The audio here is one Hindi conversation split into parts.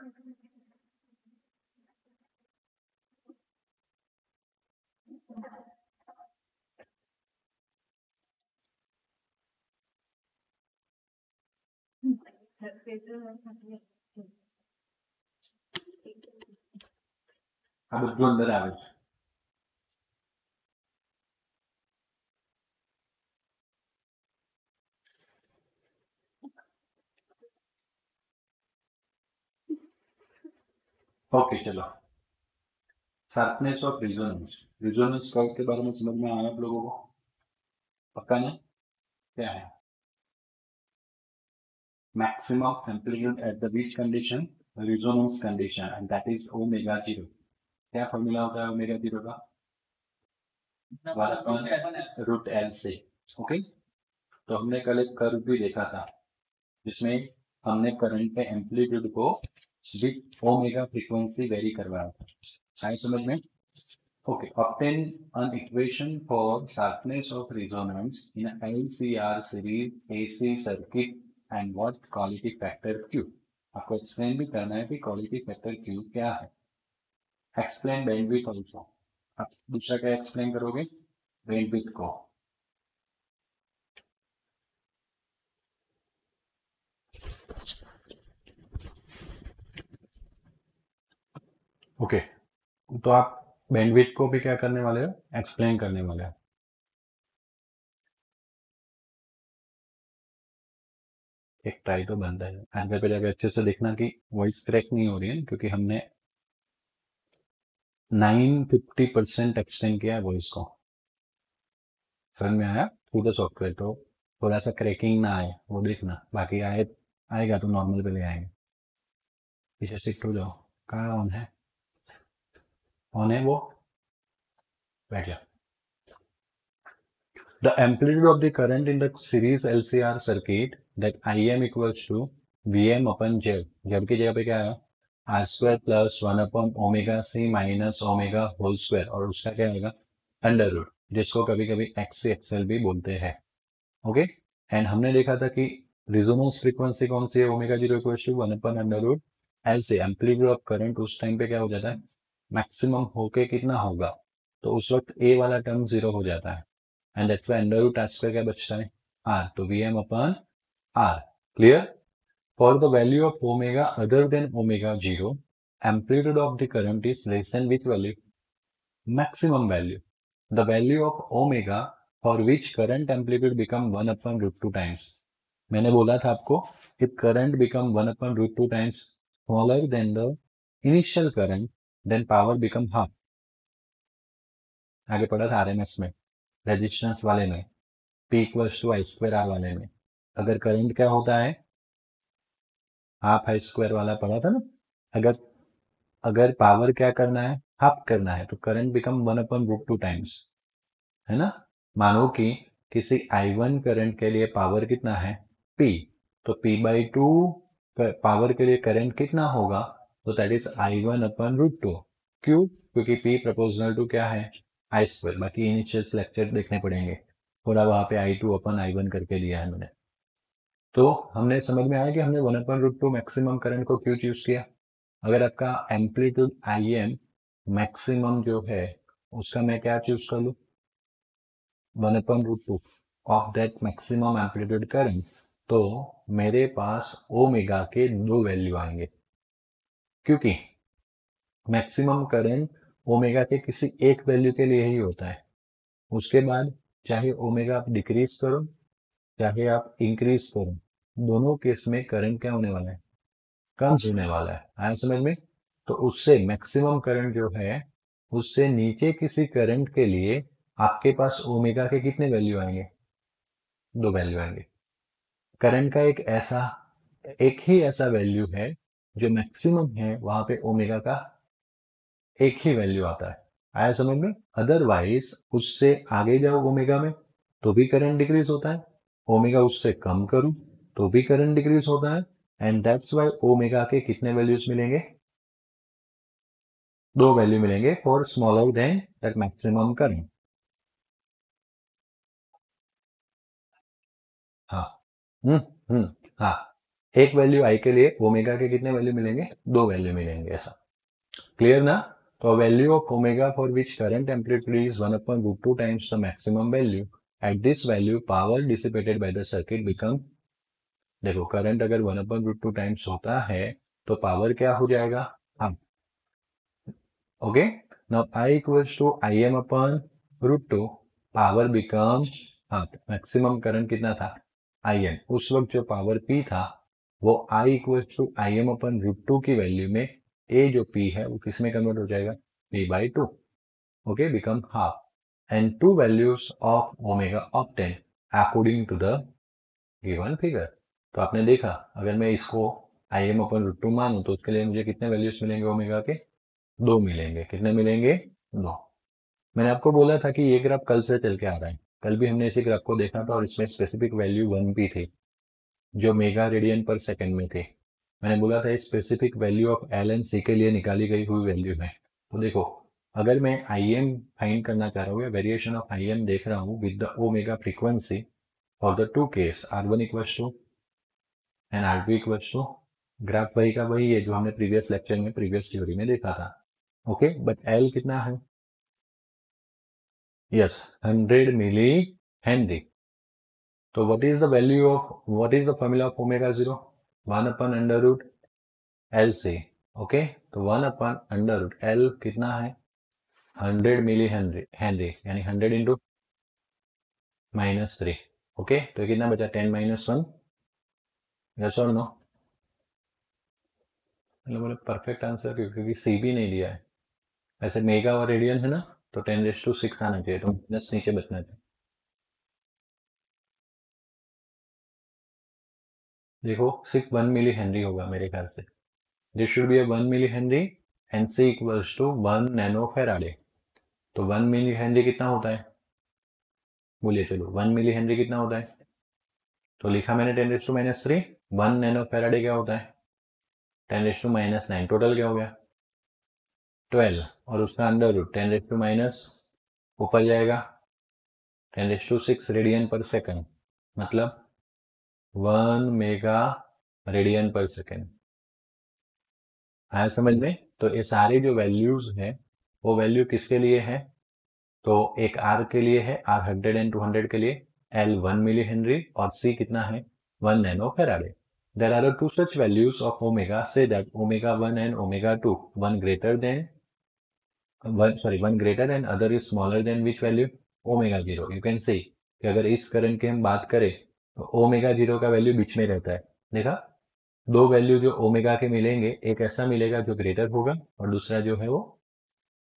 अब जो अंदर आवे ओके चलो शार्पनेस ऑफ रिजोनेंस कर्व के बारे में समझ में आया आप लोगों को? पक्का ना? क्या है? Maximum amplitude at the beach condition, resonance condition, and that is omega 0। क्या फॉर्मूला होता है ओमेगा 0 का? 1/√L से। ओके, तो हमने कल एक कर्व भी देखा था जिसमें हमने करंट के एम्पलीट्यूड को विद ओमेगा फ्रीक्वेंसी वेरी करवाया था। आए समझ में? Okay, obtain an equation for sharpness of resonance in a LCR series AC circuit and what quality factor Q। आपको एक्सप्लेन भी करना है कि क्वालिटी फैक्टर Q क्या है। Explain bandwidth also. आप दूसरा क्या एक्सप्लेन करोगे? बैंडविड्थ को। ओके, तो आप बैंडविड्थ को भी क्या करने वाले हो? एक्सप्लेन करने वाले हो। एक ट्राई तो बनता है, एंकर पे जाकर अच्छे से देखना कि वॉइस क्रैक नहीं हो रही है, क्योंकि हमने 950% एक्सटेंड किया है वॉइस को। समझ में आया? थ्रू द सॉफ्टवेयर, तो थोड़ा सा क्रैकिंग ना आए वो देखना, बाकी आएगा तो नॉर्मल पे ले आएंगे। पीछे शिफ्ट हो जाओ। कहाँ ऑन है? ऑन है वो, बैठ जा। The amplitude of the current in the series LCR circuit that Im equals to Vm upon Z। Z की जगह पे क्या है? R square plus 1 upon omega C minus omega whole square, और उसका क्या आएगा? अंडर रूट, जिसको कभी कभी XC/XL भी बोलते हैं। ओके, एंड हमने देखा था कि रिजोनेंस फ्रीक्वेंसी कौन सी है? Omega 0 equals to 1 upon under root L से। एम्पलीट्यूड ऑफ करंट उस टाइम पे क्या हो जाता है? मैक्सिमम होके कितना होगा? तो उस वक्त ए वाला टर्म 0 हो जाता है, and that's why under root R square क्या बचता है? R, तो Vm upon R। Clear? For the value of omega other than omega 0, amplitude of the current is less than which value? Maximum value. The value of omega for which current amplitude become 1 upon √2 times. मैंने बोला था आपको, if current become 1 upon √2 times smaller than the initial current, then power become half. आगे पढ़ा था आरएमएस में, रेजिस्टेंस वाले में, P इक्वल्स टू I2R वाले में। अगर करंट क्या होता है? हाफ I2 वाला पढ़ा था ना। अगर पावर क्या करना है? हाफ करना है, तो करंट बिकम 1 अपॉन √2 टाइम्स, है ना। मानो कि किसी I1 करंट के लिए पावर कितना है? P, तो P/2 पावर के लिए करंट कितना होगा? तो दैट इज I1 अपॉन √2। क्यों? क्योंकि P प्रोपोर्शनल टू क्या है? I2। बाकी इनिशियल लेक्चर देखने पड़ेंगे, थोड़ा वहां पे I2 अपॉन I1 करके दिया है मैंने। तो हमने समझ में आया कि हमने 1 अपॉन √2 मैक्सिमम करंट को क्यों चूज किया। अगर आपका एम्पलीट्यूड Im मैक्सिमम जो है उसका मैं क्या चूज कर लूँ? 1 upon √2 of that maximum amplitude current, तो मेरे पास ओमेगा के 2 वैल्यू आएंगे, क्योंकि मैक्सिमम करंट ओमेगा के किसी एक वैल्यू के लिए ही होता है। उसके बाद चाहे ओमेगा आप डिक्रीज करो चाहे आप इंक्रीज करो, दोनों केस में करंट क्या होने वाला है? कम होने वाला है। आया समझ में? तो उससे मैक्सिमम करंट जो है उससे नीचे किसी करंट के लिए आपके पास ओमेगा के कितने वैल्यू आएंगे? 2 वैल्यू आएंगे। करंट का एक ही ऐसा वैल्यू है जो मैक्सिमम है, वहां पे ओमेगा का एक ही वैल्यू आता है। आया समझ में? अदरवाइज उससे आगे जाओ ओमेगा में तो भी करंट डिक्रीज होता है, ओमेगा उससे कम करूं तो भी करंट डिक्रीज होता है, एंड दैट्स व्हाई ओमेगा के कितने वैल्यूज मिलेंगे? 2 वैल्यू मिलेंगे for smaller than that maximum current. हाँ, हाँ, एक वैल्यू आई के लिए ओमेगा के कितने वैल्यू मिलेंगे, 2 वैल्यू मिलेंगे, ऐसा क्लियर ना। तो value of omega for which current amplitude is 1/√2 times the maximum value, at this value power dissipated by the circuit become, देखो करंट अगर 1/√2 टाइम्स होता है तो पावर क्या हो जाएगा, हाँ okay. Now I equals to Im/√2, power become, हाँ मैक्सिमम करंट कितना था Im, उस वक्त जो पावर P था वो I इक्वल्स टू Im/√2 की वैल्यू में A जो P है वो किस में कन्वर्ट हो जाएगा, P/2, okay, become half, and two values of omega obtain according to the given figure. तो आपने देखा अगर मैं इसको Im/√2 मानूं तो उसके लिए मुझे कितने वैल्यूज मिलेंगे ओमेगा के, 2 मिलेंगे, कितने मिलेंगे, 2। मैंने आपको बोला था कि ये ग्राफ कल से चल के आ रहा है, कल भी हमने इसी ग्राफ को देखा था और इसमें स्पेसिफिक वैल्यू 1 भी थी जो मेगा रेडियन पर सेकंड में थी। मैंने बोला था specific value of L and C के लिए निकाली गई हुई वैल्यू है। तो देखो अगर मैं Im फाइंड करना चाह रहा हूँ या वेरिएशन ऑफ Im देख रहा हूँ with the omega frequency for the two case R1 equals to and R2 equals to, graph वही का वही है जो हमने प्रीवियस लेक्चर में प्रीवियस थ्योरी में देखा था, ओके, बट L कितना है, यस 100 मिली हेनरी। तो what is the value of, what is the formula of omega 0, 1/√LC, okay. तो 1/√L कितना है, 100 मिली हेनरी यानी 100 इंटू -3, ओके। तो कितना बचा, 10-1, यस और नो, बोले परफेक्ट आंसर क्योंकि सी भी नहीं दिया है। ऐसे मेगा और रेडियन है ना तो 10⁶ आना चाहिए, तो माइनस नीचे बचना चाहिए। देखो 1 मिली हेनरी होगा मेरे ख्याल से, this should be 1 milli henry and C equals to 1 nano farad. तो 1 मिली हेनरी कितना होता है, बोलिए चलो 1 मिली हेनरी कितना होता है, तो लिखा मैंने 10⁻3, 1 नैनो फैराडे क्या होता है 10⁻9, टोटल क्या हो गया 12, और उसका अंडर रूट 10⁻, ऊपर जाएगा 10⁶ रेडियन पर सेकंड, मतलब 1 मेगा रेडियन पर सेकंड, आया समझ में। तो ये सारे जो वैल्यूज है वो वैल्यू किसके लिए है, तो एक R के लिए है, R 100 एंड 200 के लिए, L 1 मिली हेनरी और C कितना है 1 nano Faraday. There are two such values of omega, say that omega 1 and omega 2, one greater than one greater and other is smaller than which value, omega 0. You can see कि अगर इस करंट की हम बात करें तो ओमेगा 0 का वैल्यू बीच में रहता है, देखा, दो वैल्यू जो ओमेगा के मिलेंगे, एक ऐसा मिलेगा जो ग्रेटर होगा और दूसरा जो है वो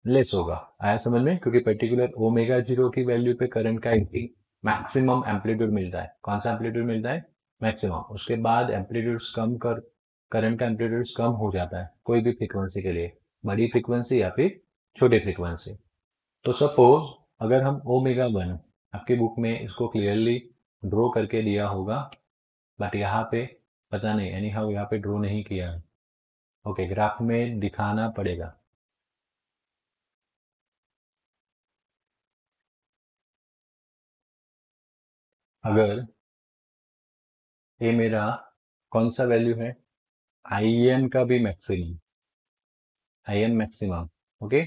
लेस होगा, आया समझ में, क्योंकि पर्टिकुलर ओमेगा 0 की वैल्यू पे करंट का मैक्सिमम एम्पलीट्यूड मिलता है। कौन सा एम्पलीट्यूड मिलता है, मैक्सिमम, उसके बाद एम्पलीट्यूड कम कर, करंट का एम्पलीट्यूड कम हो जाता है कोई भी फ्रीक्वेंसी के लिए, बड़ी फ्रीक्वेंसी या फिर छोटी फ्रीक्वेंसी। तो सपोज अगर हम ओमेगा 1, आपकी बुक में इसको क्लियरली ड्रॉ करके दिया होगा बट यहाँ पे पता नहीं, यानी हाँ यहाँ पे ड्रॉ नहीं किया है, ओके, ग्राफ में दिखाना पड़ेगा। अगर ये मेरा कौन सा वैल्यू है, Im का भी मैक्सिमम, Im मैक्सिमम, ओके,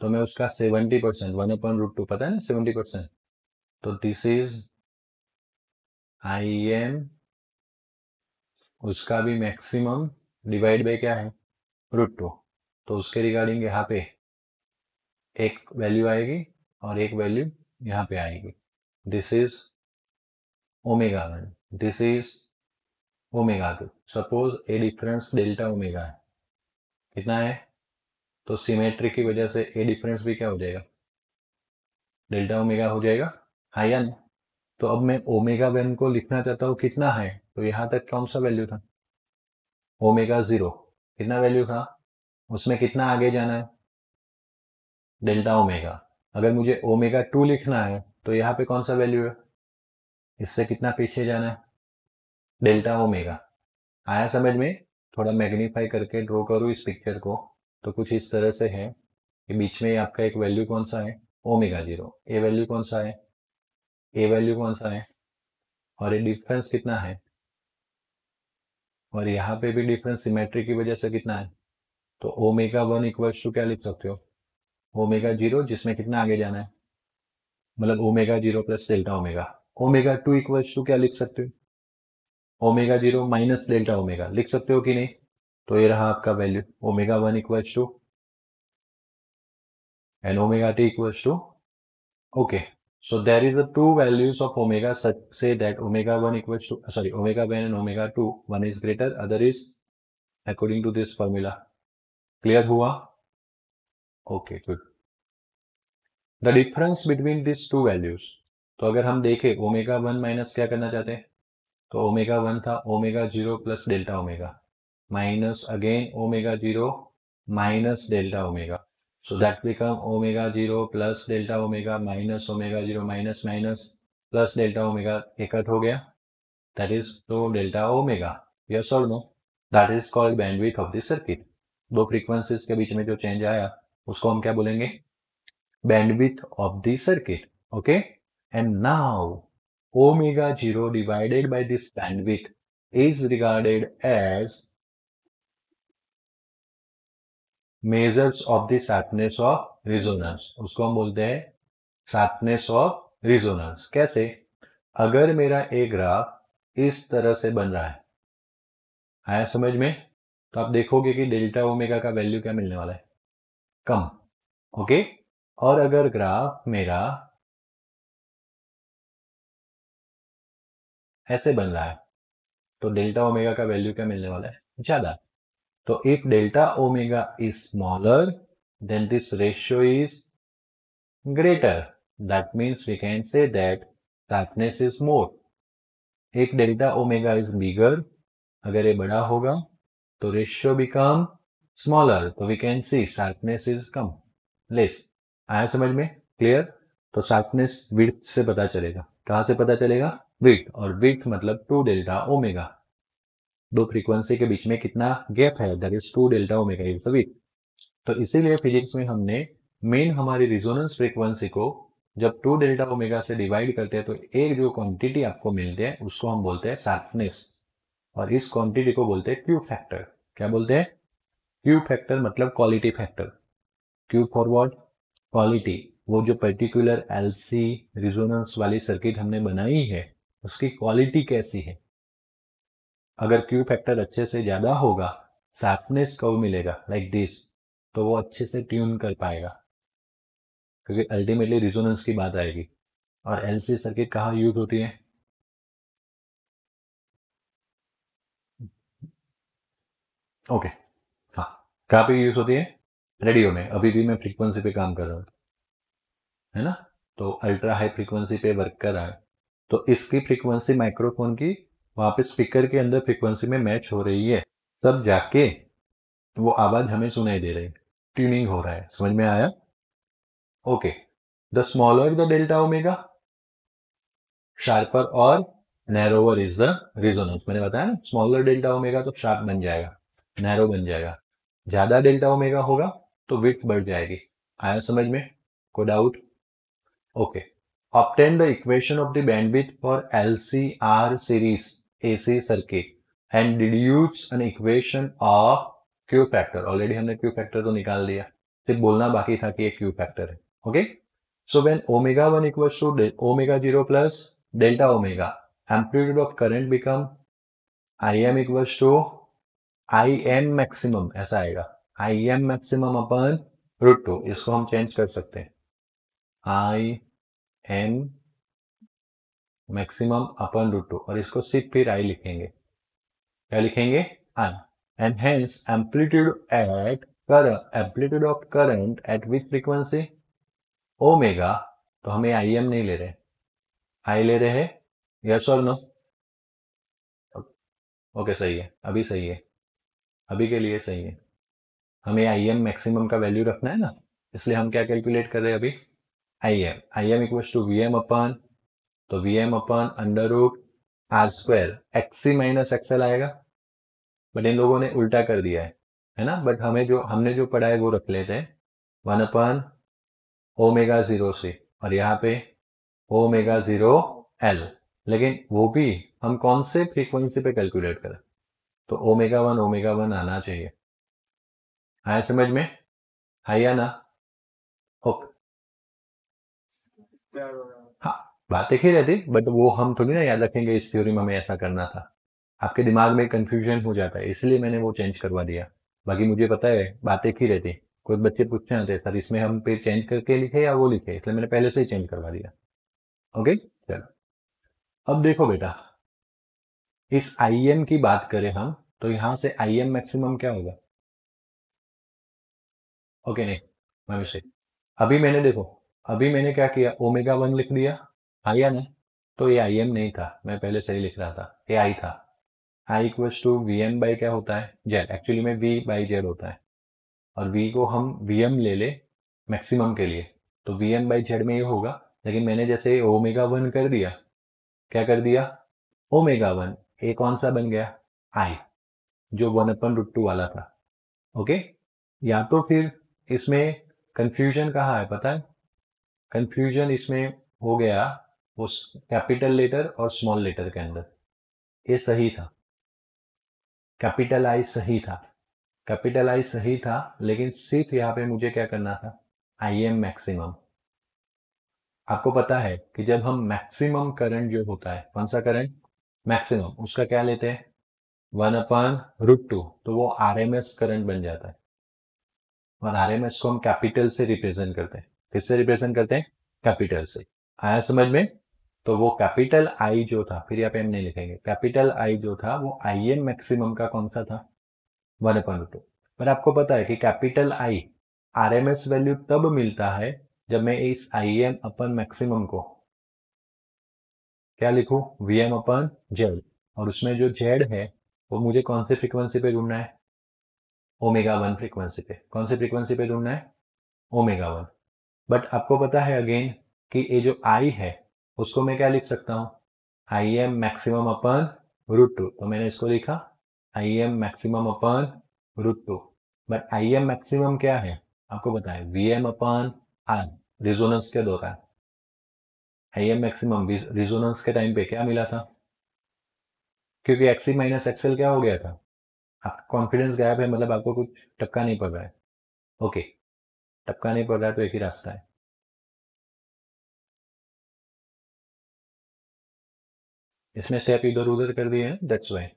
तो मैं उसका 70%, 1/√2 पता है ना 70%, तो दिस इज Im उसका भी मैक्सिमम डिवाइड बाय क्या है √2, तो उसके रिगार्डिंग यहाँ पे एक वैल्यू आएगी और एक वैल्यू यहाँ पे आएगी, this is omega 1, this is omega 2, suppose A difference delta omega है, कितना है, तो सिमेट्री की वजह से ए डिफरेंस भी क्या हो जाएगा डेल्टा ओमेगा हो जाएगा, हाँ या नहीं। तो अब मैं ओमेगा 1 को लिखना चाहता हूँ कितना है, तो यहाँ तक कौन सा वैल्यू था ओमेगा 0, कितना वैल्यू था, उसमें कितना आगे जाना है डेल्टा ओमेगा। अगर मुझे ओमेगा 2 लिखना है तो यहाँ पे कौन सा वैल्यू है, इससे कितना पीछे जाना है डेल्टा ओमेगा, आया समझ में। थोड़ा मैग्नीफाई करके ड्रॉ करूँ इस पिक्चर को तो कुछ इस तरह से है कि बीच में आपका एक वैल्यू कौन सा है ओमेगा 0, ए वैल्यू कौन सा है, ए वैल्यू कौन सा है, और ये डिफरेंस कितना है और यहाँ पे भी डिफरेंस सिमेट्री की वजह से कितना है, तो ओमेगा 1 इक्वल्स टू क्या लिख सकते हो, ओमेगा 0, जिसमें कितना आगे जाना है, मतलब omega 0 plus delta omega. Omega 2 equals to क्या लिख सकते हो, ओमेगा 0 माइनस डेल्टा ओमेगा लिख सकते हो कि नहीं। तो ये रहा आपका value omega 1 equals to and omega t equals to, okay, so there is the two values of omega such say that omega 1 equals to, sorry, omega 1 and omega 2, one is greater, other is according to this formula. Clear हुआ? Okay, good. The difference between these two values, तो अगर हम देखें ओमेगा 1 माइनस क्या करना चाहते हैं, तो ओमेगा 1 था omega 0 plus delta omega minus again omega 0 minus delta omega, so that become omega 0 plus delta omega minus omega 0 minus minus plus delta omega एक कट हो गया, that is to delta omega, yes or no, that is called bandwidth of the circuit। दो फ्रीक्वेंसीज के बीच में जो चेंज आया उसको हम क्या बोलेंगे, bandwidth of the circuit, okay। And now omega 0 divided by this bandwidth is regarded as measures of the sharpness of resonance, उसको हम बोलते हैं शार्पनेस ऑफ रिजोनेंस। कैसे, अगर मेरा ए ग्राफ इस तरह से बन रहा है, आया समझ में, तो आप देखोगे कि डेल्टा ओमेगा का वैल्यू क्या मिलने वाला है, कम, ओके। और अगर ग्राफ मेरा ऐसे बन रहा है तो डेल्टा ओमेगा का वैल्यू क्या मिलने वाला है, ज्यादा। तो if delta omega is smaller than this ratio is greater, that means we can say that sharpness is more। if delta omega is bigger, अगर ये बड़ा होगा तो ratio become smaller, तो we can see sharpness is come, less। आया समझ में, क्लियर। तो sharpness width से पता चलेगा, कहाँ से पता चलेगा, width, और width मतलब 2 डेल्टा ओमेगा, दो फ्रीक्वेंसी के बीच में कितना गैप है, that is 2 delta omega is the width। तो इसीलिए फिजिक्स में हमने मेन हमारी रिजोनेंस फ्रीक्वेंसी को जब 2 डेल्टा ओमेगा से डिवाइड करते हैं तो एक जो क्वांटिटी आपको मिलती है उसको हम बोलते हैं शार्पनेस, और इस क्वांटिटी को बोलते हैं क्यू फैक्टर। क्या बोलते हैं, क्यू फैक्टर मतलब quality factor. Q for what, quality. वो जो पर्टिकुलर एलसी रिजोनेंस वाली सर्किट हमने बनाई है उसकी क्वालिटी कैसी है। अगर क्यू फैक्टर अच्छे से ज्यादा होगा, शार्पनेस कब मिलेगा, लाइक दिस, तो वो अच्छे से ट्यून कर पाएगा, क्योंकि अल्टीमेटली रिजोनेंस की बात आएगी। और एलसी सर्किट कहाँ यूज होती है, ओके, हाँ, कहाँ पे यूज होती है, रेडियो में। अभी भी मैं फ्रीक्वेंसी पे काम कर रहा हूँ, है ना, तो अल्ट्रा हाई फ्रीक्वेंसी पे वर्क कर रहा है, तो इसकी फ्रीक्वेंसी माइक्रोफोन की वहां पे स्पीकर के अंदर फ्रीक्वेंसी में मैच हो रही है, तब जाके वो आवाज हमें सुनाई दे रही है, ट्यूनिंग हो रहा है, समझ में आया, okay. The smaller the delta omega, sharper और नैरोवर इज द रिजोनेंस। मैंने बताया ना, स्मॉलर डेल्टा ओमेगा तो शार्प बन जाएगा, नैरो बन जाएगा, ज्यादा डेल्टा ओमेगा होगा तो विड्थ बढ़ जाएगी। आया समझ में, कोई doubt, okay. Obtain the equation of the bandwidth for LCR series AC circuit and deduce an equation of Q factor. Already हमने क्यू फैक्टर तो निकाल दिया, सिर्फ बोलना बाकी था कि ये क्यू फैक्टर है, okay. So when omega 1 equals to omega 0 plus delta omega, amplitude of current become Im equals to Im maximum, ऐसा आएगा, Im maximum अपन √2, इसको हम चेंज कर सकते हैं, Im maximum अपन √2, और इसको सिर्फ फिर I लिखेंगे, क्या लिखेंगे, I, and hence amplitude of current at which frequency, omega, तो हमें Im नहीं ले रहे, I ले रहे हैं, यस और नो, ओके, सही है, अभी सही है, अभी के लिए सही है। हमें Im मैक्सिमम का वैल्यू रखना है ना, इसलिए हम क्या कैलकुलेट कर रहे हैं अभी, Im इक्वल्स टू Vm अपन, तो Vm अपन √R², XC माइनस XL आएगा, बट इन लोगों ने उल्टा कर दिया है ना, बट हमने जो पढ़ा है वो रख लेते हैं, 1 अपन ओमेगा 0 C, और यहाँ पे ओमेगा 0 L, लेकिन वो भी हम कौन से फ्रीक्वेंसी पे कैलकुलेट करें, तो ओमेगा वन आना चाहिए। आया समझ में? है या ना? ओके। हाँ, बात एक ही रहती, बट वो हम थोड़ी ना याद रखेंगे इस थ्योरी में हमें ऐसा करना था। आपके दिमाग में कंफ्यूजन हो जाता है, इसलिए मैंने वो चेंज करवा दिया। बाकी मुझे पता है बात एक ही रहती। कोई बच्चे पूछते हैं सर इसमें हम पे चेंज करके लिखे या वो लिखे, इसलिए मैंने पहले से ही चेंज करवा दिया। ओके चलो, अब देखो बेटा, इस IM की बात करें हम तो यहां से IM मैक्सिमम क्या होगा? ओके नहीं, मैं विषय अभी मैंने देखो, अभी मैंने क्या किया, ओमेगा वन लिख दिया, आया ना? तो ये IM नहीं था, मैं पहले सही लिख रहा था, ये I था। I equals to VM by क्या होता है? जेड। एक्चुअली में V बाई जेड होता है, और V को हम VM ले ले मैक्सिमम के लिए, तो VM बाई जेड में ये होगा। लेकिन मैंने जैसे ओमेगा वन कर दिया, क्या कर दिया? ओमेगा वन, ए कौन सा बन गया? I, जो 1/√2 वाला था। ओके, या तो फिर इसमें कंफ्यूजन कहाँ है पता है? कंफ्यूजन इसमें हो गया उस कैपिटल लेटर और स्मॉल लेटर के अंदर। ये सही था, कैपिटल आई सही था, कैपिटल आई सही था, लेकिन सिर्फ यहाँ पे मुझे क्या करना था? IM maximum. आपको पता है कि जब हम मैक्सिमम करंट जो होता है, कौन सा करंट? मैक्सिमम, उसका क्या लेते हैं? 1/√2, तो वो RMS करंट बन जाता है, और RMS को हम कैपिटल से रिप्रेजेंट करते हैं। किससे रिप्रेजेंट करते हैं? कैपिटल से। आया समझ में? तो वो कैपिटल I जो था, फिर यहाँ पे हम नहीं लिखेंगे, कैपिटल I जो था वो IM मैक्सिमम का कौन सा था? 1/√2। पर आपको पता है कि कैपिटल I RMS वैल्यू तब मिलता है जब मैं इस IM अपन मैक्सिमम को क्या लिखूं? VM अपन जेड, और उसमें जो जेड है वो मुझे कौन से फ्रीक्वेंसी पे ढूंढना है? ओमेगा वन फ्रीक्वेंसी पे। कौन सी फ्रीक्वेंसी पे ढूंढना है? Omega one. बट आपको पता है अगेन कि ये जो I है उसको मैं क्या लिख सकता हूं? IM मैक्सिमम अपन √2, तो मैंने इसको लिखा IM maximum upon √2। But IM maximum क्या है आपको पता है? VM अपन R, रिजोनेंस के दौरान। IM मैक्सिमम रिजोनेंस के टाइम पे क्या मिला था? क्योंकि XC माइनस XL क्या हो गया था? आपका कॉन्फिडेंस गायब है, मतलब आपको कुछ टक्का नहीं पड़ रहा है। ओके, टक्का नहीं पड़ रहा है तो एक ही रास्ता है, इसमें स्टेप इधर उधर कर दिए हैं, दैट्स वाई।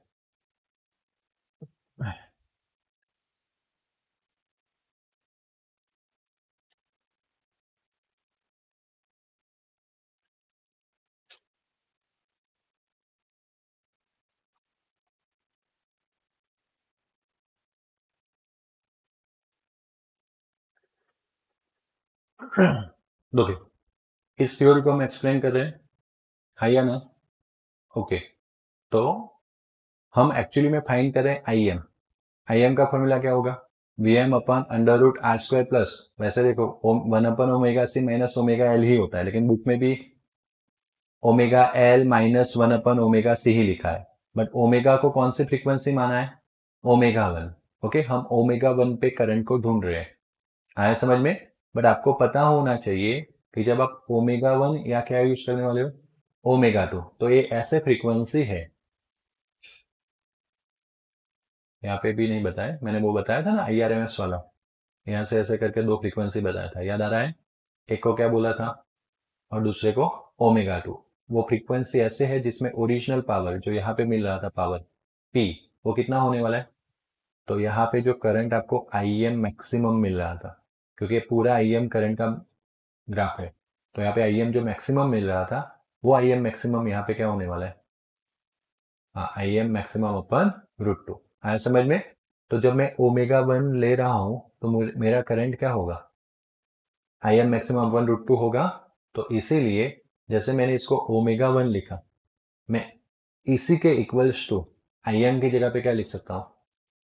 देखिए, इस थ्योरी को हम एक्सप्लेन कर रहे हैं, है या ना? ओके, तो हम एक्चुअली में फाइंड करें IM का फॉर्मूला क्या होगा? VM अपन √R² प्लस, वैसे देखो 1/ωc माइनस ωL ही होता है, लेकिन बुक में भी ωL माइनस 1/ωc ही लिखा है। बट ओमेगा को कौन सी फ्रीक्वेंसी माना है? Omega one. ओके, हम ओमेगा वन पे करंट को ढूंढ रहे हैं, आया समझ में? बट आपको पता होना चाहिए कि जब आप ओमेगा वन या क्या यूज करने वाले हो? ओमेगा टू, तो ये ऐसे फ्रीक्वेंसी है, यहाँ पे भी नहीं बताया मैंने, वो बताया था ना IRMS वाला, यहाँ से ऐसे करके दो फ्रीक्वेंसी बताया था, याद आ रहा है? एक को क्या बोला था और दूसरे को ओमेगा टू। वो फ्रीक्वेंसी ऐसे है जिसमें ओरिजिनल पावर जो यहाँ पे मिल रहा था पावर P, वो कितना होने वाला है? तो यहाँ पे जो करंट आपको IM मैक्सिमम मिल रहा था, क्योंकि पूरा IM करंट का ग्राफ है, तो यहाँ पे IM जो मैक्सिमम मिल रहा था वो IM मैक्सिमम यहाँ पे क्या होने वाला है? हाँ, IM मैक्सिमम अपन √2। आया समझ में? तो जब मैं ओमेगा वन ले रहा हूं तो मेरा करंट क्या होगा? IM मैक्सिमम अपन √2 होगा। तो इसीलिए जैसे मैंने इसको ओमेगा वन लिखा, मैं इसी के इक्वल्स टू IM की जगह पे क्या लिख सकता हूं?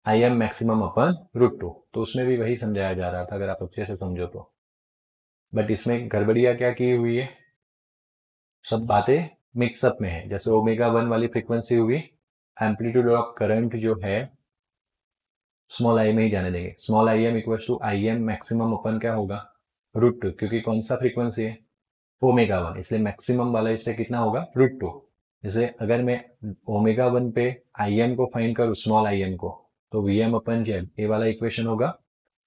IM मैक्सिमम अपन √2। तो उसमें भी वही समझाया जा रहा था, अगर आप अच्छे से समझो तो। बट इसमें गड़बड़ियां क्या की हुई है? सब बातें मिक्सअप में है। जैसे ओमेगा वन वाली फ्रीक्वेंसी हुई, एम्पलीट्यूड ऑफ करंट जो है स्मॉल आई में ही जाने देंगे। Small IM equals to IM maximum upon क्या होगा? √2, क्योंकि कौन सा फ्रीक्वेंसी है? ओमेगा वन, इसलिए मैक्सिमम वाला इससे कितना होगा? √2। जैसे अगर मैं ओमेगा 1 पे आई एम को फाइंड करूँ, स्मॉल आई एम को, तो वी एम अपन जेड ये वाला इक्वेशन होगा।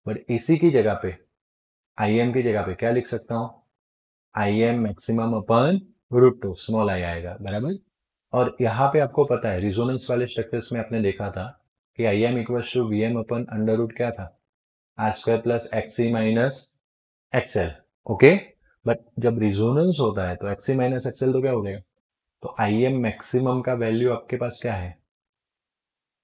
बट इसी की जगह पे आई एम की जगह पे क्या लिख सकता हूँ, I am maximum upon √2 small I आएगा, बराबर। और यहाँ पे आपको पता है रिजोनेंस वाले स्ट्रक्चर्स में आपने देखा था कि I M equals to V M upon √ क्या था, r² plus XC minus XL. Okay, but जब रिजोनेंस होता है तो एक्सी माइनस एक्सएल तो क्या हो जाएगा, तो आई एम मैक्सिमम का वैल्यू आपके पास क्या है,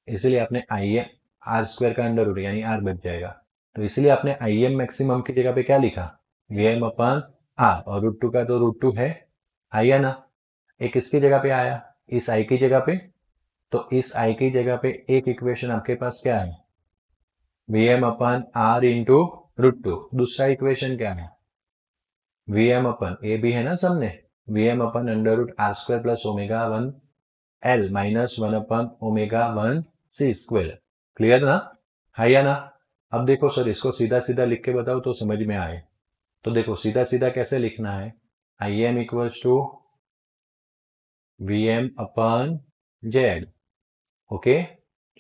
इसलिए आपने आई एम r² का √ यानी r बच जाएगा। तो इसलिए आपने आई एम मैक्सिमम की जगह पे क्या लिखा, वी एम अपन r, और √2 का तो √2 है, आया ना। एक इसकी जगह पे आया, इस आई की जगह पे, तो इस आई की जगह पे एक इक्वेशन आपके पास क्या है, V M upon r into √2। दूसरा इक्वेशन क्या है, वी एम अपन ए भी है ना सामने, V M upon √r² plus omega 1 L minus 1 upon omega 1 C square. Clear ना, है या ना। अब देखो सर, इसको सीधा सीधा लिख के बताओ तो समझ में आए। तो देखो सीधा सीधा कैसे लिखना है, I M equals to V M upon Z. Okay,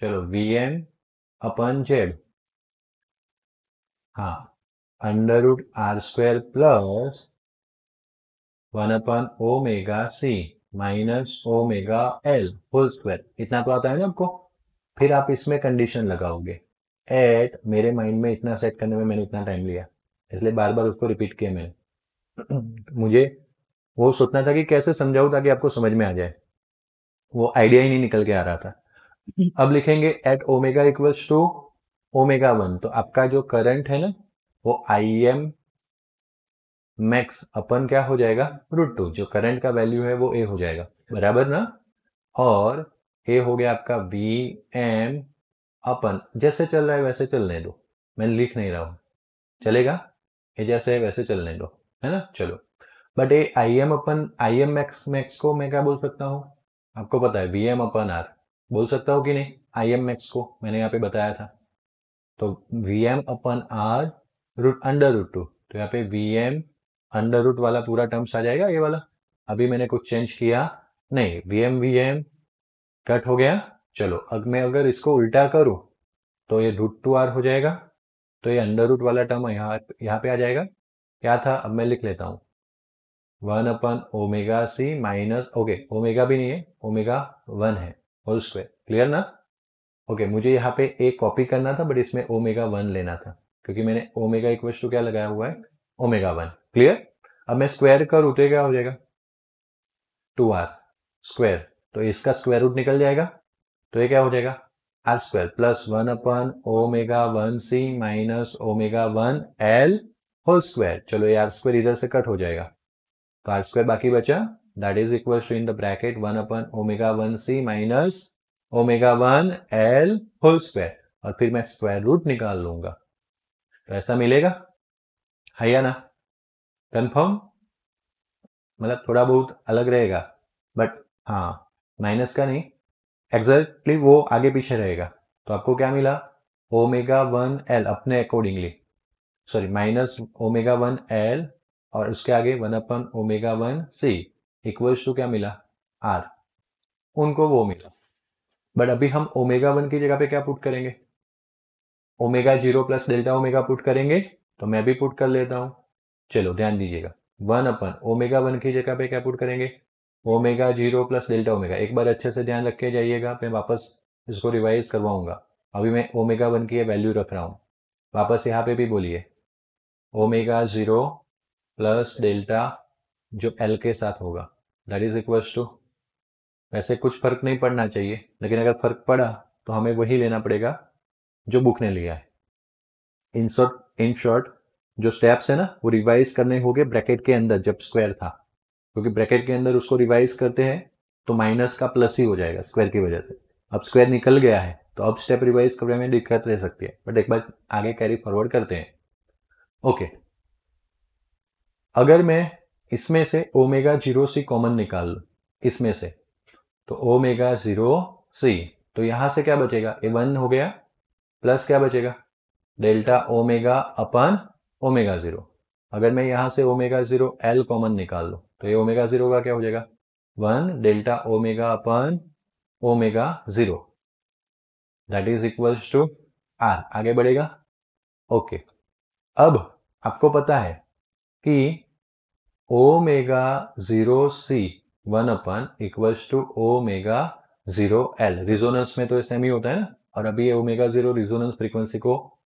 चलो वी एम अपन जेड, हाँ, √r² प्लस 1 अपन ओमेगा सी minus omega L whole square, इतना तो आता है ना आपको। फिर आप इसमें कंडीशन लगाओगे एट, मेरे माइंड में इतना सेट करने में मैंने इतना टाइम लिया, इसलिए बार बार उसको रिपीट किया मैंने। मुझे वो सोचना था कि कैसे समझाऊं ताकि आपको समझ में आ जाए, वो आइडिया ही नहीं निकल के आ रहा था। अब लिखेंगे at omega equals to omega 1, तो आपका जो करंट है ना वो आई एम मैक्स अपन क्या हो जाएगा, √2, जो करंट का वैल्यू है वो ए हो जाएगा, बराबर ना। और ए हो गया आपका वी एम अपन, जैसे चल रहा है वैसे चलने दो, मैं लिख नहीं रहा हूं, चलेगा, ये जैसे है वैसे चलने दो, है ना। चलो, बट ये I M upon I M max max को मैं क्या बोल सकता हूँ, आपको पता है वी एम अपन आर बोल सकता हूँ कि नहीं, आई एम मैक्स को मैंने यहाँ पे बताया था। तो वी एम अपन आर √2, तो यहाँ पे वी एम √ वाला पूरा टर्म्स आ जाएगा, ये वाला। अभी मैंने कुछ चेंज किया नहीं, वी एम कट हो गया। चलो, अब मैं अगर इसको उल्टा करूं तो ये √2r हो जाएगा, तो ये √ वाला टर्म यहाँ पे आ जाएगा। क्या था, अब मैं लिख लेता हूँ 1 अपन ओमेगा सी माइनस, ओके ओमेगा भी नहीं है, ओमेगा 1 है होल स्क्वायर। क्लियर ना। ओके, मुझे यहाँ पे एक कॉपी करना था बट इसमें ओमेगा 1 लेना था, क्योंकि मैंने ओमेगा इक्वल टू क्या लगाया हुआ है, ओमेगा 1। क्लियर। अब मैं स्क्वायर करूँ तो क्या हो जाएगा, 2r स्क्वायर, तो इसका स्क्वायर रूट निकल जाएगा, तो ये क्या हो जाएगा, r² प्लस 1 अपन ओमेगा 1 सी minus omega 1 L whole square. चलो ये r² इधर से कट हो जाएगा, तो r² बाकी बचा, that is equal to in the bracket 1 upon omega 1 C minus omega 1 L whole square, और फिर मैं स्क्वायर रूट निकाल लूंगा, तो ऐसा मिलेगा, है या ना। कंफर्म, मतलब थोड़ा बहुत अलग रहेगा बट हाँ, माइनस का नहीं, एग्जैक्टली वो आगे पीछे रहेगा। तो आपको क्या मिला, ओमेगा 1 एल अपने accordingly, sorry minus omega 1 L और उसके आगे 1 upon omega 1 c equals to क्या मिला, आर, उनको वो मिला। बट अभी हम ओमेगा 1 की जगह पे क्या पुट करेंगे, omega 0 plus delta omega put करेंगे, तो मैं भी पुट कर लेता हूं। चलो ध्यान दीजिएगा, 1 अपन ओमेगा 1 की जगह पे क्या पुट करेंगे, ओमेगा 0 प्लस डेल्टा ओमेगा। एक बार अच्छे से ध्यान रख के जाइएगा, मैं वापस इसको रिवाइज करवाऊंगा। अभी मैं ओमेगा 1 की वैल्यू रख रहा हूँ, वापस यहाँ पे भी बोलिए, ओमेगा 0 प्लस डेल्टा जो एल के साथ होगा, दैट इज इक्वल्स टू, वैसे कुछ फर्क नहीं पड़ना चाहिए, लेकिन अगर फर्क पड़ा तो हमें वही लेना पड़ेगा जो बुक ने लिया है। इन शॉर्ट जो स्टेप्स है ना वो रिवाइज करने होंगे ब्रैकेट के अंदर जब स्क्वायर था, क्योंकि ब्रैकेट के अंदर उसको रिवाइज करते हैं तो माइनस का प्लस ही हो जाएगा स्क्वायर की वजह से। अब स्क्वायर निकल गया है तो अब स्टेप रिवाइज करने में दिक्कत रह सकती है, बट एक बार आगे कैरी फॉरवर्ड करते हैं। ओके, अगर मैं इसमें से ओमेगा 0 सी कॉमन निकाल लूं इसमें से, तो ओमेगा 0 सी, तो यहां से क्या बचेगा, ए 1 हो गया, प्लस क्या बचेगा, डेल्टा ओमेगा अपन ओमेगा 0। अगर मैं यहां से ओमेगा 0 एल कॉमन निकाल लूं तो ये ओमेगा 0 का क्या हो जाएगा, 1 delta omega upon omega 0 that is equals to R. आगे बढ़ेगा। ओके, अब आपको पता है कि omega 0 c 1 upon equals to omega 0 L. Resonance में तो सेम ही होता है ना, और अभी ये ओमेगा 0 रिजोनेंस फ्रीक्वेंसी को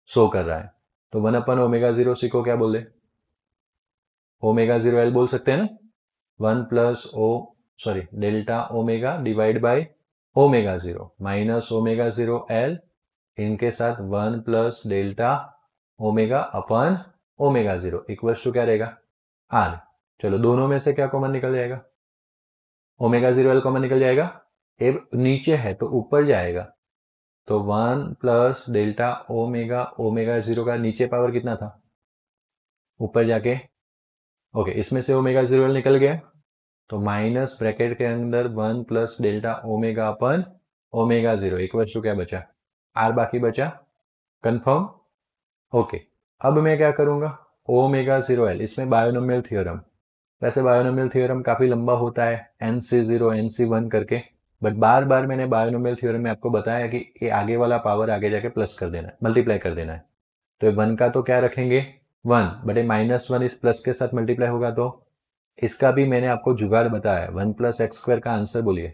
शो कर रहा है, तो 1 अपन ओमेगा 0 सी को क्या बोले, ओमेगा 0 एल बोल सकते हैं ना। 1 plus delta omega divide by omega 0 minus omega 0 L, इनके साथ 1 plus delta omega upon omega 0 equals to क्या रहेगा, आर। चलो दोनों में से क्या कॉमन निकल जाएगा, ओमेगा 0 एल कॉमन निकल जाएगा। ए नीचे है तो ऊपर जाएगा, तो 1 प्लस डेल्टा ओमेगा ओमेगा 0 का नीचे पावर कितना था, ऊपर जाके। ओके, इसमें से ओमेगा 0 एल निकल गया, तो माइनस ब्रैकेट के अंदर 1 plus delta omega upon omega 0 equals to क्या बचा, आर बाकी बचा। कंफर्म। ओके, अब मैं क्या करूंगा, ओमेगा 0 एल, इसमें बायोनोमियल थ्योरम। वैसे बायोनोमियल थ्योरम काफी लंबा होता है, NC0 NC1 करके, बट बार बार मैंने बायोनोमियल थ्योरम में आपको बताया कि ये आगे वाला पावर आगे जाके प्लस कर देना है, मल्टीप्लाई कर देना है। तो 1 का तो क्या रखेंगे 1, बट -1 इस प्लस के साथ मल्टीप्लाई होगा, तो इसका भी मैंने आपको जुगाड़ बताया। 1 प्लस एक्स स्क्वायर का आंसर बोलिए,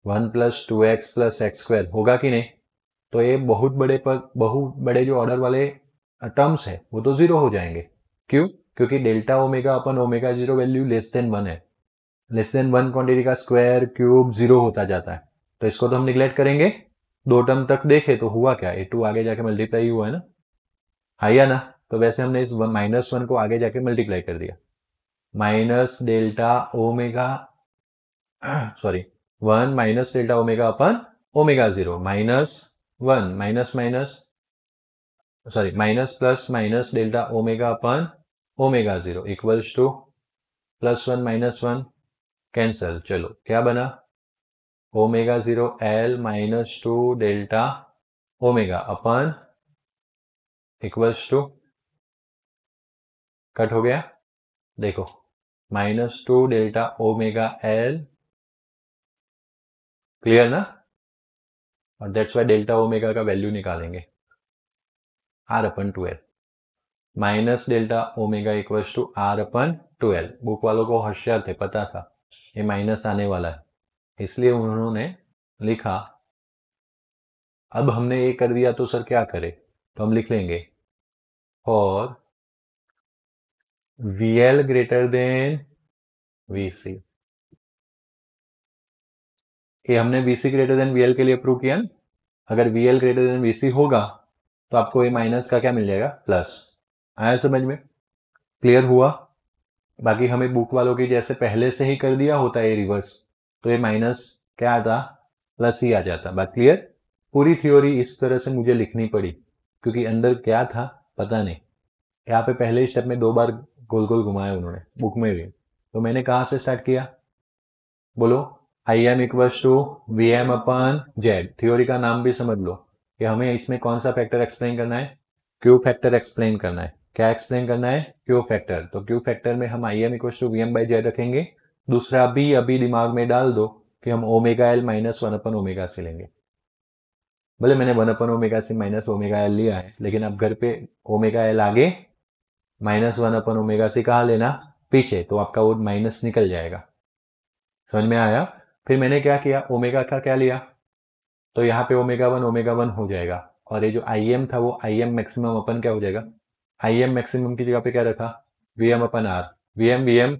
1 plus 2x plus x square होगा कि नहीं। तो ये बहुत बड़े जो ऑर्डर वाले टर्म्स है वो तो 0 हो जाएंगे। क्यों, क्योंकि delta omega upon omega 0 value less than 1 है। लेस देन 1 क्वांटिटी का स्क्वायर क्यूब 0 होता जाता है, तो इसको तो हम निग्लेक्ट करेंगे। 2 टर्म तक देखे तो हुआ क्या, A2 आगे जाके मल्टीप्लाई ही हुआ है ना, है या ना। तो वैसे हमने इस -1 को आगे जाके मल्टीप्लाई कर दिया, minus delta omega 1 minus delta omega upon omega 0 -1 minus plus minus delta omega upon omega 0 equals to +1 -1 cancel. चलो क्या बना, omega 0 L -2 delta omega upon equals to, cut हो गया, देखो -2 डेल्टा ओमेगा एल, क्लियर ना। और दैट्स वाई डेल्टा ओमेगा का वैल्यू निकालेंगे R/2L, minus delta omega equals to R/2L। Book वालों को होशियार थे, पता था ये माइनस आने वाला है, इसलिए उन्होंने लिखा। अब हमने ये कर दिया तो सर क्या करें, तो हम लिख लेंगे और VL ग्रेटर देन VC। ये हमने VC ग्रेटर देन VL के लिए प्रूव किया ना। अगर VL ग्रेटर देन VC होगा तो आपको ये माइनस का क्या मिल जाएगा, प्लस। आया समझ में, क्लियर हुआ। बाकी हमें बुक वालों की जैसे पहले से ही कर दिया होता है रिवर्स, तो ये माइनस क्या आता, प्लस ही आ जाता। बात क्लियर। पूरी थ्योरी इस तरह से मुझे लिखनी पड़ी क्योंकि अंदर क्या था पता नहीं। यहाँ पे पहले ही स्टेप में 2 बार गोल गोल घुमाया उन्होंने, बुक में भी। तो मैंने कहाँ से स्टार्ट किया, बोलो, IM equals to VM/Z। Theory का नाम भी समझ लो कि हमें इसमें कौन सा फैक्टर एक्सप्लेन करना है, क्यू फैक्टर एक्सप्लेन करना है। क्या एक्सप्लेन करना है, क्यू फैक्टर। तो क्यू फैक्टर में हम IM इक्वल्स टू VM/Z रखेंगे। दूसरा भी अभी दिमाग में डाल दो कि हम ओमेगा एल -1/ओमेगा C लेंगे। भले मैंने 1/ओमेगा C माइनस ओमेगा एल लिया है, लेकिन अब घर पे ओमेगा एल आगे, -1/ओमेगा C कहाँ लेना, पीछे, तो आपका वो माइनस निकल जाएगा। समझ में आया। फिर मैंने क्या किया, ओमेगा का क्या लिया, तो यहाँ पे ओमेगा 1 हो जाएगा, और ये जो IM था वो IM मैक्सिमम अपन क्या हो जाएगा, IM मैक्सिमम की जगह पे क्या रखा, VM/R। VM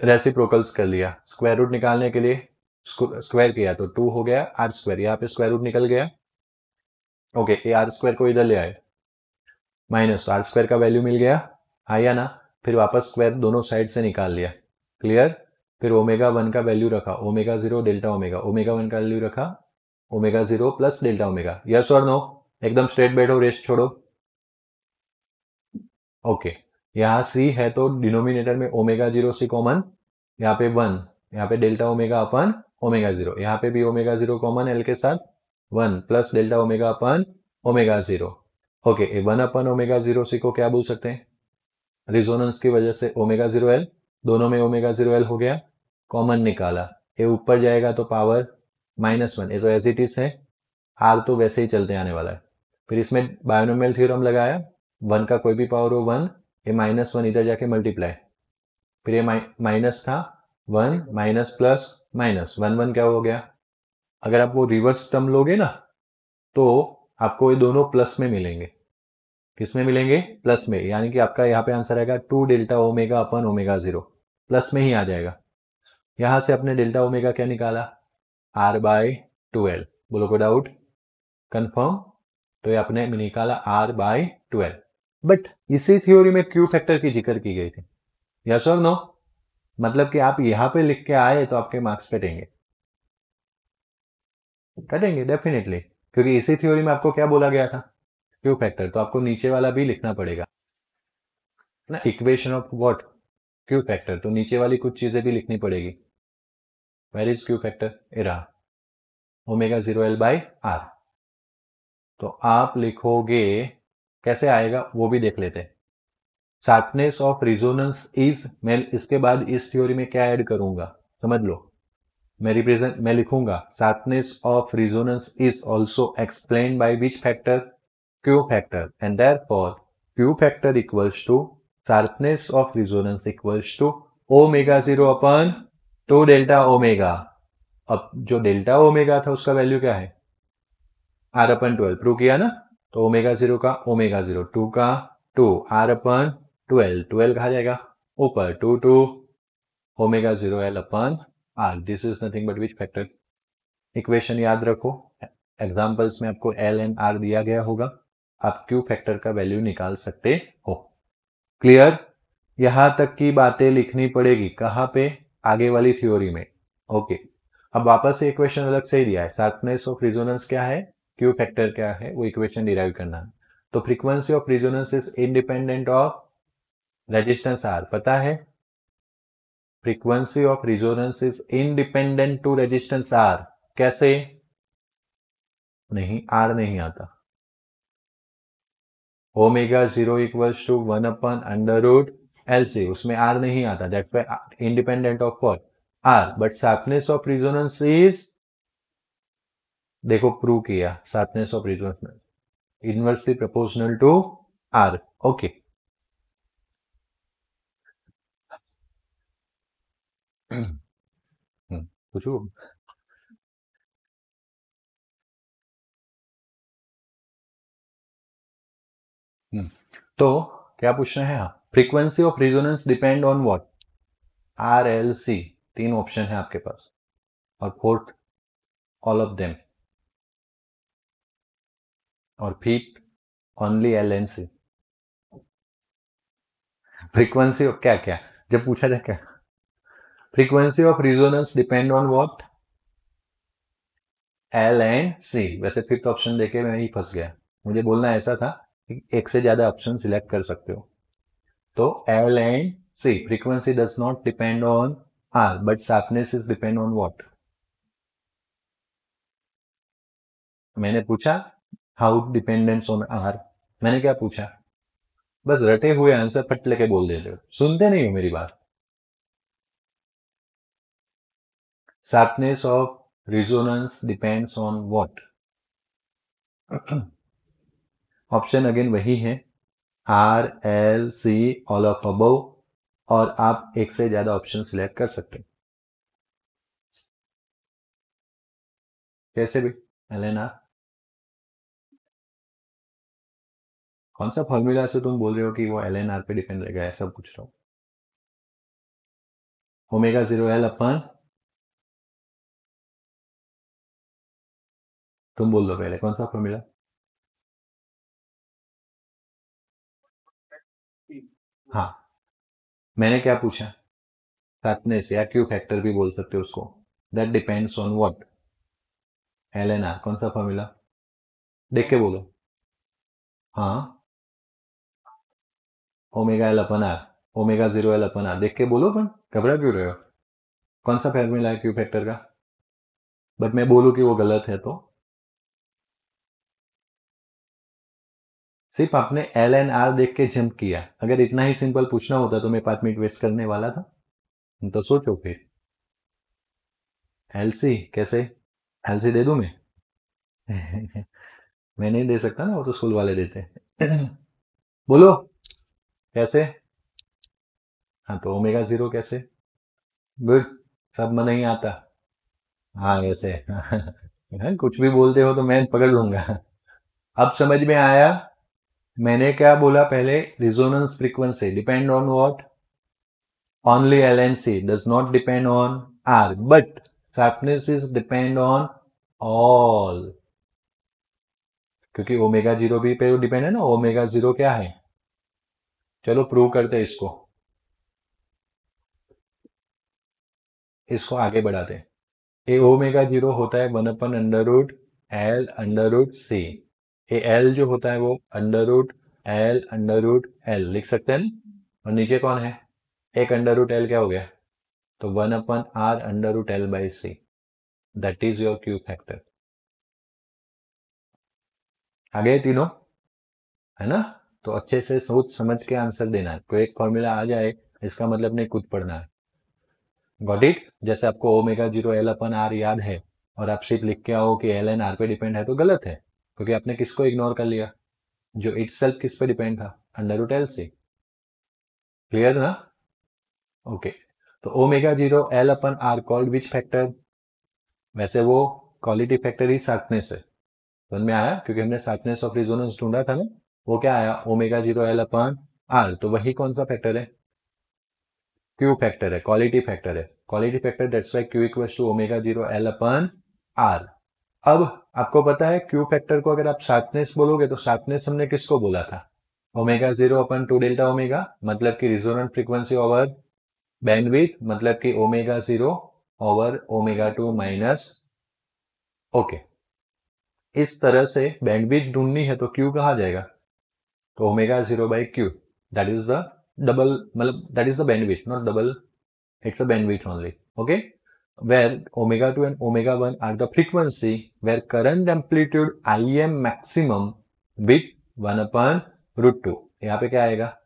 रेसिप्रोकल्स कर लिया, स्क्वायर रूट निकालने के लिए स्क्वायर किया तो 2 हो गया R², यहाँ पे स्क्वायर रूट निकल गया। ओके, ये R² को इधर ले आए, माइनस, तो R² का वैल्यू मिल गया, आया ना। फिर वापस स्क्वायर दोनों साइड से निकाल लिया, क्लियर। फिर ओमेगा 1 का वैल्यू रखा, ओमेगा 0 डेल्टा ओमेगा 1 का वैल्यू रखा, omega 0 plus delta omega. Yes और नो, एकदम स्ट्रेट बैठो, रेस्ट छोड़ो। ओके, यहाँ C है तो डिनोमिनेटर में ओमेगा 0 C कॉमन, यहाँ पे 1, यहाँ पे डेल्टा ओमेगा अपन ओमेगा 0, यहाँ पे भी ओमेगा 0 कॉमन एल के साथ, 1 plus delta omega upon omega 0। Okay, 1/ओमेगा 0 C को क्या बोल सकते हैं, रिजोनेंस की वजह से ओमेगा 0 एल, दोनों में ओमेगा 0 एल हो गया, कॉमन निकाला, ये ऊपर जाएगा तो पावर -1, ये तो एज इट इज है, आर तो वैसे ही चलते आने वाला है। फिर इसमें बायनोमियल थ्योरम लगाया, 1 का कोई भी पावर हो 1, ये -1 इधर जाके मल्टीप्लाई, फिर ये माइनस था 1 माइनस प्लस माइनस 1 क्या हो गया। अगर आप वो रिवर्स टर्म लोगे ना तो आपको ये दोनों प्लस में मिलेंगे। किस में मिलेंगे? प्लस में, यानी कि आपका यहाँ पे आंसर आएगा 2 delta omega upon omega 0, plus में ही आ जाएगा। यहां से अपने डेल्टा ओमेगा क्या निकाला? R/12। बोलो कोई डाउट? कंफर्म? तो ये आपने निकाला R/12। बट इसी थ्योरी में क्यू फैक्टर की जिक्र की गई थी, यस और नो? मतलब कि आप यहां पे लिख के आए तो आपके मार्क्स कटेंगे, कटेंगे डेफिनेटली, क्योंकि इसी थ्योरी में आपको क्या बोला गया था? Q factor. तो आपको नीचे वाला भी लिखना पड़ेगा ना, equation of what? Q factor. तो नीचे वाली कुछ चीजें भी लिखनी पड़ेगी। Where is Q factor? इरा ओमेगा 0L/R। तो आप लिखोगे, कैसे आएगा वो भी देख लेते हैं। शार्पनेस ऑफ रिजोनेंस इज, मैं इसके बाद इस थ्योरी में क्या ऐड करूंगा समझ लो। मैं लिखूंगा sharpness of resonance is also explain by which factor? Q factor. And therefore Q factor equals to sharpness of resonance equals to omega 0/2 delta omega. अब जो डेल्टा ओमेगा था उसका वैल्यू क्या है? R/12 प्रूव किया ना। तो ओमेगा 0 का ओमेगा 0, 2 का 2, R/12, 12 कहा जाएगा ऊपर 2 omega 0L/R। This is nothing but which factor? Equation याद रखो, एग्जाम्पल्स में आपको L एंड R दिया गया होगा, आप क्यू फैक्टर का वैल्यू निकाल सकते हो। क्लियर? यहां तक की बातें लिखनी पड़ेगी कहां पे? आगे वाली थ्योरी में। ओके, अब वापस से इक्वेशन अलग से ही दिया है। शार्पनेस ऑफ रिजोनेंस क्या है, क्यू फैक्टर क्या है, वो इक्वेशन डिराइव करना है। तो frequency of resonance is independent of resistance R, पता है? Frequency of resonance is independent to resistance R। कैसे? नहीं, R नहीं आता। ओमेगा 0 इक्वल्स टू 1/√LC, उसमें R नहीं आता, दैट पे independent of what? R। But sharpness of resonance is, देखो प्रूव किया, sharpness of resonance inversely proportional to R। Okay, पूछो। तो क्या पूछना है? Frequency of resonance depend on what? RLC। 3 option है आपके पास, और फोर्थ ऑल ऑफ देम, और fifth only LNC। Frequency of क्या क्या जब पूछा जाए क्या? Frequency of resonance depend on what? LNC। वैसे फिफ्थ ऑप्शन देके मैं ही फंस गया, मुझे बोलना ऐसा था कि एक से ज्यादा ऑप्शन सिलेक्ट कर सकते हो। तो LNC, frequency does not depend on R, but sharpness is depend on what? मैंने पूछा हाउ डिपेंडेंस ऑन R, मैंने क्या पूछा? बस रटे हुए आंसर फट लेके बोल देते हो, सुनते नहीं हो मेरी बात। Sharpness of resonance depends on what? Option again वही है, RLC, ऑल ऑफ अबव, और आप एक से ज्यादा ऑप्शन सिलेक्ट कर सकते हैं, कैसे भी। LNR कौन सा फॉर्मूला से तुम बोल रहे हो कि वो LNR पे डिपेंड रहेगा, ऐसा पूछ रहा हूं। ओमेगा 0L/, तुम बोल दो पहले कौन सा फॉर्मूला? हाँ, मैंने क्या पूछा? शार्पनेस या क्यू फैक्टर भी बोल सकते हो उसको, that depends on what? LNR। कौन सा फॉर्मूला? देख के बोलो। हाँ, ओमेगा L/R, ओमेगा 0L/R, देख के बोलो, पर घबरा क्यों रहे हो? कौन सा फॉर्मूला है क्यू फैक्टर का? बट मैं बोलूं कि वो गलत है तो? सिर्फ आपने LNR देख के जंप किया। अगर इतना ही सिंपल पूछना होता तो मैं 5 मिनट वेस्ट करने वाला था, तो सोचो फिर। एलसी कैसे? एलसी दे दूं मैं? मैं नहीं दे सकता ना, वो तो स्कूल वाले देते हैं। बोलो कैसे? हाँ तो ओमेगा 0 कैसे? गुड, सब में नहीं आता। हाँ ऐसे। हाँ, कुछ भी बोलते हो तो मैं पकड़ लूंगा। अब समझ में आया? मैंने क्या बोला पहले? Resonance frequency depend on what? Only LNC does not depend on R, but sharpness is depend on all. क्योंकि ओमेगा 0 भी पे डिपेंड है ना। ओमेगा 0 क्या है? चलो प्रूव करते हैं इसको। इसको आगे बढ़ाते हैं। ए ओमेगा 0 होता है 1/√L√C। ए L जो होता है वो √L/L लिख सकते हैं ना। और नीचे कौन है? एक √L क्या हो गया? तो 1/R√L/C। That is your Q factor. आ गए तीनों, है ना? तो अच्छे से सोच समझ के आंसर देना है। कोई एक फॉर्मूला आ जाए इसका मतलब नहीं खुद पढ़ना है। Got it? जैसे आपको ओमेगा 0 L/R याद है और आप सिर्फ लिख के आओ कि L एन R पे डिपेंड है तो गलत है, क्योंकि आपने किसको इग्नोर कर लिया? जो इटसेल्फ किस पे डिपेंड था? √LC। क्लियर ना? ओके। तो omega 0 L/R called which factor? वैसे वो क्वालिटी फैक्टर ही शार्पनेस है। समझ में आया? क्योंकि हमने शार्पनेस ऑफ रिजोनेंस ढूंढा था ना। वो क्या आया? Omega 0 L/R। तो वही कौन सा फैक्टर है? क्यू फैक्टर है, क्वालिटी फैक्टर है। Quality factor that's why Q equals to omega 0 L/R। अब आपको पता है क्यू फैक्टर को अगर आप शार्पनेस बोलोगे तो शार्पनेस हमने किसको बोला था? ओमेगा 0/2 डेल्टा ओमेगा, मतलब कि रिजोनेंट फ्रीक्वेंसी ओवर बैंडविड्थ, मतलब कि omega 0 over omega 2 minus. Okay, इस तरह से बैंडविड्थ ढूंढनी है तो क्यू कहा जाएगा? तो omega 0/Q, that is the double, मतलब that is the bandwidth, not double, it's a bandwidth only. Okay, where omega 2 and omega 1 are the frequency where current amplitude Im maximum with 1/√2. यहाँ पे क्या आएगा?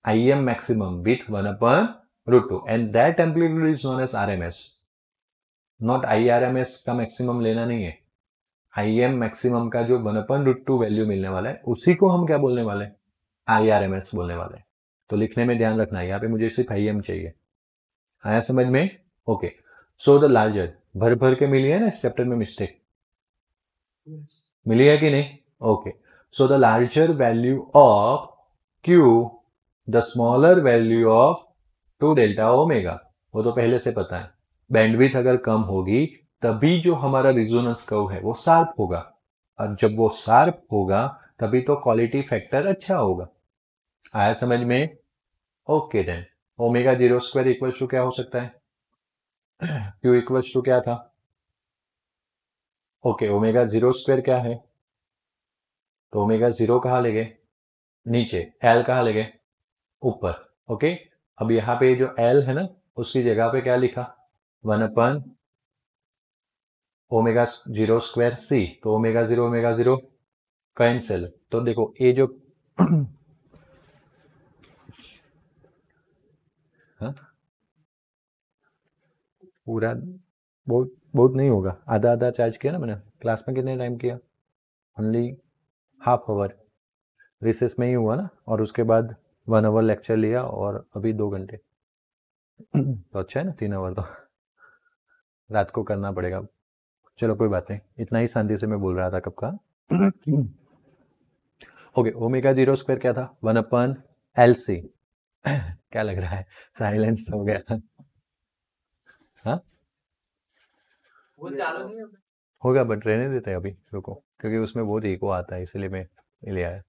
Im maximum with 1/√2 and that amplitude is known as RMS, not IRMS का maximum लेना नहीं है। Im maximum का जो 1/√2 वैल्यू मिलने वाला है उसी को हम क्या बोलने वाले हैं? IRMS बोलने वाले हैं। तो लिखने में ध्यान रखना है, यहाँ पे मुझे सिर्फ Im चाहिए। आया समझ में? ओके। सो द लार्जर, भर भर के मिली है ना इस चैप्टर में मिस्टेक? मिली है कि नहीं? Okay. So the larger value of Q, the smaller value of 2 delta omega, वो तो पहले से पता है। बैंडविड्थ अगर कम होगी तभी जो हमारा रिजोनेंस कर्व है वो शार्प होगा, और जब वो शार्प होगा तभी तो क्वालिटी फैक्टर अच्छा होगा। आया समझ में? Okay then, omega 0² equals to क्या हो सकता है? क्यू इक्वल्स टू क्या था? ओके, ओमेगा 0² क्या है? तो ओमेगा 0 कहाँ ले गए? नीचे। एल कहाँ ले गए? ऊपर। ओके, अब यहाँ पे जो एल है ना उसकी जगह पे क्या लिखा? 1/, ओमेगा 0² C। तो ओमेगा 0 कैंसिल। तो देखो ये जो हाँ? पूरा बहुत बहुत नहीं होगा, आधा आधा चार्ज किया ना मैंने। क्लास में कितने टाइम किया? Only half hour. रिसेस में ही हुआ ना, और उसके बाद 1 आवर लेक्चर लिया और अभी 2 घंटे। तो अच्छा है ना, 3 आवर तो रात को करना पड़ेगा। चलो कोई बात नहीं, इतना ही शांति से मैं बोल रहा था कब का। ओके, ओमेगा 0² क्या था? 1/LC। क्या लग रहा है? साइलेंस हो गया। हाँ वो चालू नहीं होगा, बट रहने देते हैं अभी, रुको, क्योंकि उसमें बहुत इको आता है इसलिए मैं ले आया।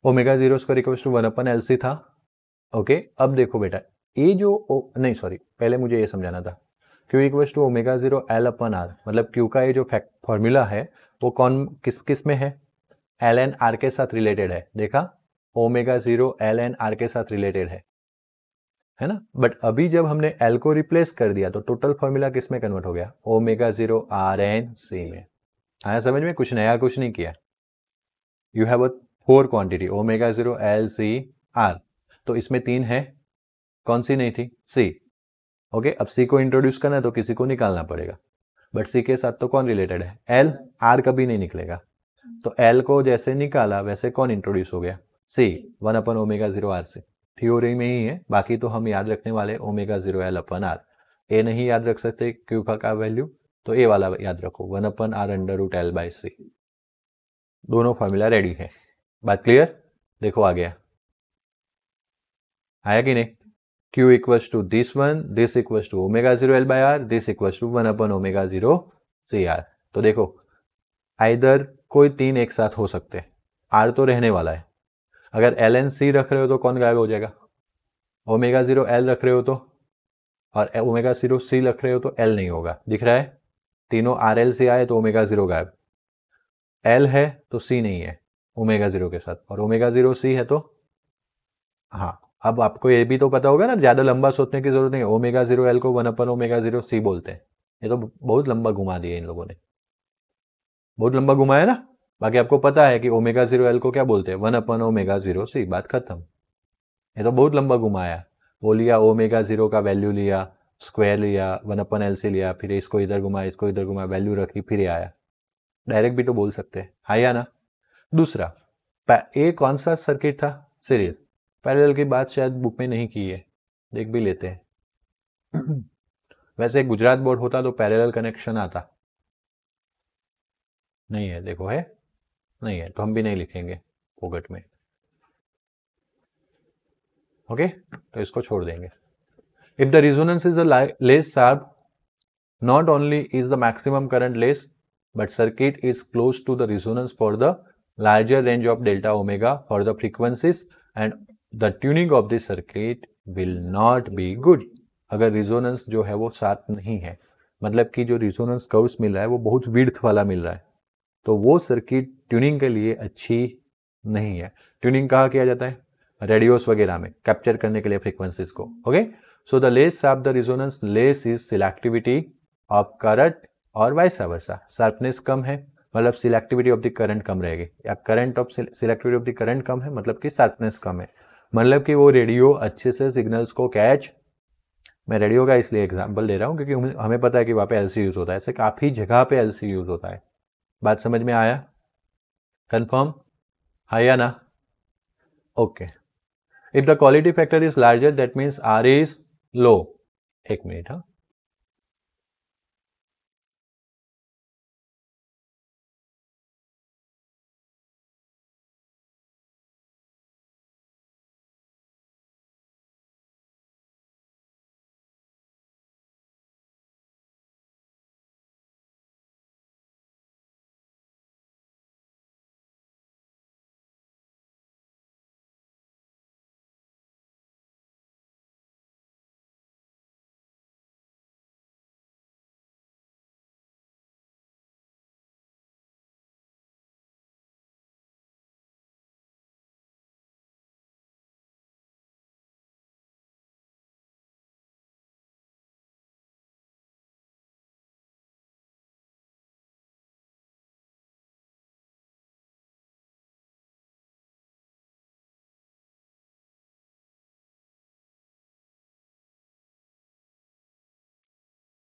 ओमेगा 0² इक्वल्स टू 1/LC था। ओके, अब देखो बेटा, ये जो नहीं सॉरी, पहले मुझे ये समझाना था। Q equals to omega 0 L/R, मतलब Q का ये जो फॉर्मूला है वो कौन किस किस में है? ln R के साथ रिलेटेड है। देखा, ओमेगा 0 ln R के साथ रिलेटेड है ना। बट अभी जब हमने L को रिप्लेस कर दिया तो टोटल फॉर्मूला किस में कन्वर्ट हो गया? ओमेगा 0 RNC में। आया समझ में? कुछ नया कुछ नहीं किया। You have a 4 quantity, omega 0 LC R। तो इसमें 3 है, कौन सी नहीं थी? C। ओके, अब सी को इंट्रोड्यूस करना है तो किसी को निकालना पड़ेगा, बट सी के साथ तो कौन रिलेटेड है? एल। आर कभी नहीं निकलेगा, तो एल को जैसे निकाला वैसे कौन इंट्रोड्यूस हो गया? सी, 1/ω0 आर से। थ्योरी में ही है, बाकी तो हम याद रखने वाले ω0 L/R। ए नहीं याद रख सकते क्यू का वैल्यू, तो ए वाला याद रखो, 1/R√L/C। दोनों फॉर्मूला रेडी है। बात क्लियर? देखो आ गया, आया कि नहीं? Q equals to this one, this equals to ω0 L/R, this equals to 1/ω0 CR। तो देखो आइदर कोई तीन एक साथ हो सकते हैं, आर तो रहने वाला है। अगर एल एन सी रख रहे हो तो कौन गायब हो जाएगा? ω0 L रख रहे हो तो, और ω0 C रख रहे हो तो L नहीं होगा। दिख रहा है? तीनों RL से आए तो ω0 गायब, L है तो C नहीं है ω0 के साथ, और ω0 C है तो हाँ। अब आपको ये भी तो पता होगा ना, ज्यादा लंबा सोचने की जरूरत नहीं है। ω0 L को 1/ω0 C बोलते हैं। ये तो बहुत लंबा घुमा दिया इन लोगों ने, बहुत लंबा घुमाया ना। बाकी आपको पता है कि ω0 L को क्या बोलते हैं? 1/ω0 C, बात खत्म। ये तो बहुत लंबा घुमाया, वो लिया ω0 का वैल्यू लिया, स्क्वायर लिया, 1/LC लिया, फिर इसको इधर घुमाया, इसको इधर घुमाया, वैल्यू रखी, फिर आया। डायरेक्ट भी तो बोल सकते हैं, हाँ या ना? दूसरा, ए कौन सा सर्किट था? सीरीज। पैरेलल की बात शायद बुक में नहीं की है, देख भी लेते हैं। वैसे गुजरात बोर्ड होता तो पैरेलल कनेक्शन आता, नहीं है। देखो है, नहीं है तो हम भी नहीं लिखेंगे फोगट में। ओके, तो इसको छोड़ देंगे। If the resonance is a less sharp, not only is the maximum current less, but circuit is close to the resonance for the larger range of delta omega for the frequencies, and the tuning of the circuit will not be good। अगर resonance जो है वो शार्प नहीं है, मतलब कि जो resonance कर्व्स मिल रहा है वो बहुत विड्थ वाला मिल रहा है, तो वो सर्किट ट्यूनिंग के लिए अच्छी नहीं है। ट्यूनिंग कहाँ किया जाता है? रेडियोस वगैरह में कैप्चर करने के लिए फ्रीक्वेंसीज को। Okay, so the less sharp the resonance, less is selectivity of current, और वाइस वर्सा। शार्पनेस कम है मतलब सिलेक्टिविटी ऑफ द करंट कम रहेगी, या current of selectivity of the current कम है मतलब कि शार्पनेस कम है, मतलब कि वो रेडियो अच्छे से सिग्नल्स को कैच। मैं रेडियो का इसलिए एग्जांपल दे रहा हूँ क्योंकि हमें पता है कि वहाँ पे एलसी यूज होता है, ऐसे काफ़ी जगह पे एलसी यूज होता है। बात समझ में आया? कंफर्म, हाँ या ना? Okay, if the quality factor is larger that means R is low. एक मिनट, हाँ।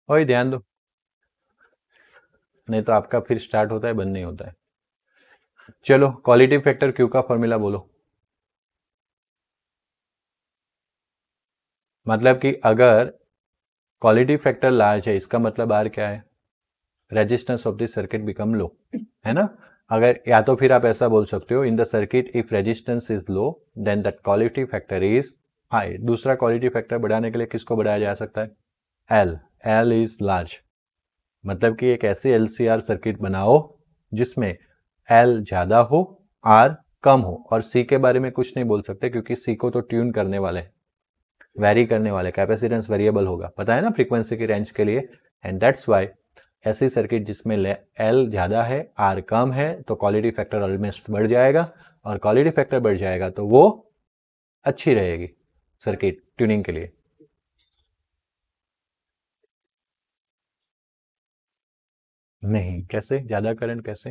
और ध्यान दो, नहीं तो आपका फिर स्टार्ट होता है बंद नहीं होता है। चलो क्वालिटी फैक्टर क्यू का फॉर्मूला बोलो। मतलब कि अगर क्वालिटी फैक्टर लार्ज है इसका मतलब आर क्या है? Resistance of the circuit become low, है ना? अगर या तो फिर आप ऐसा बोल सकते हो, in the circuit if resistance is low then that quality factor is high. दूसरा क्वालिटी फैक्टर बढ़ाने के लिए किसको बढ़ाया जा सकता है? एल। एल इज लार्ज, मतलब कि एक ऐसे एलसीआर सर्किट बनाओ जिसमें एल ज्यादा हो, आर कम हो। और सी के बारे में कुछ नहीं बोल सकते क्योंकि सी को तो ट्यून करने वाले, वेरी करने वाले, कैपेसिटेंस वेरिएबल होगा, पता है ना, फ्रीक्वेंसी की रेंज के लिए। एंड दैट्स वाई ऐसी सर्किट जिसमें एल ज़्यादा है, आर कम है, तो क्वालिटी फैक्टर ऑलमोस्ट बढ़ जाएगा, और क्वालिटी फैक्टर बढ़ जाएगा तो वो अच्छी रहेगी सर्किट ट्यूनिंग के लिए। नहीं, कैसे ज़्यादा करंट कैसे?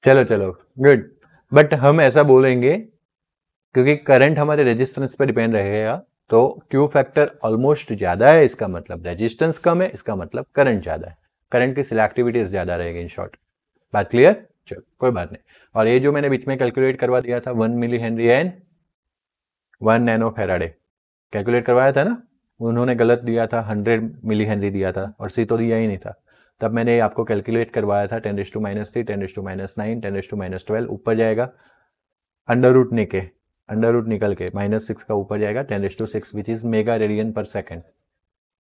चलो चलो गुड, बट हम ऐसा बोलेंगे क्योंकि करंट हमारे रेजिस्टेंस पर डिपेंड रहेगा, तो क्यू फैक्टर ऑलमोस्ट ज्यादा है, इसका मतलब रेजिस्टेंस कम है, इसका मतलब करंट ज्यादा है, करंट की सिलेक्टिविटी ज्यादा रहेगी। इन शॉर्ट, बात क्लियर? चलो कोई बात नहीं। और ये जो मैंने बीच में कैलकुलेट करवा दिया था 1 milli henry and 1 nano faraday, calculate करवाया था ना, उन्होंने गलत दिया था, 100 मिली हेनरी दिया था और सी तो दिया ही नहीं था। तब मैंने आपको कैलकुलेट करवाया था 10⁻3, 10⁻9, 10⁻12 ऊपर जाएगा, अंडर रूट निकल के -6 का ऊपर जाएगा 10⁻6 विच इज मेगा रेडियन पर सेकेंड।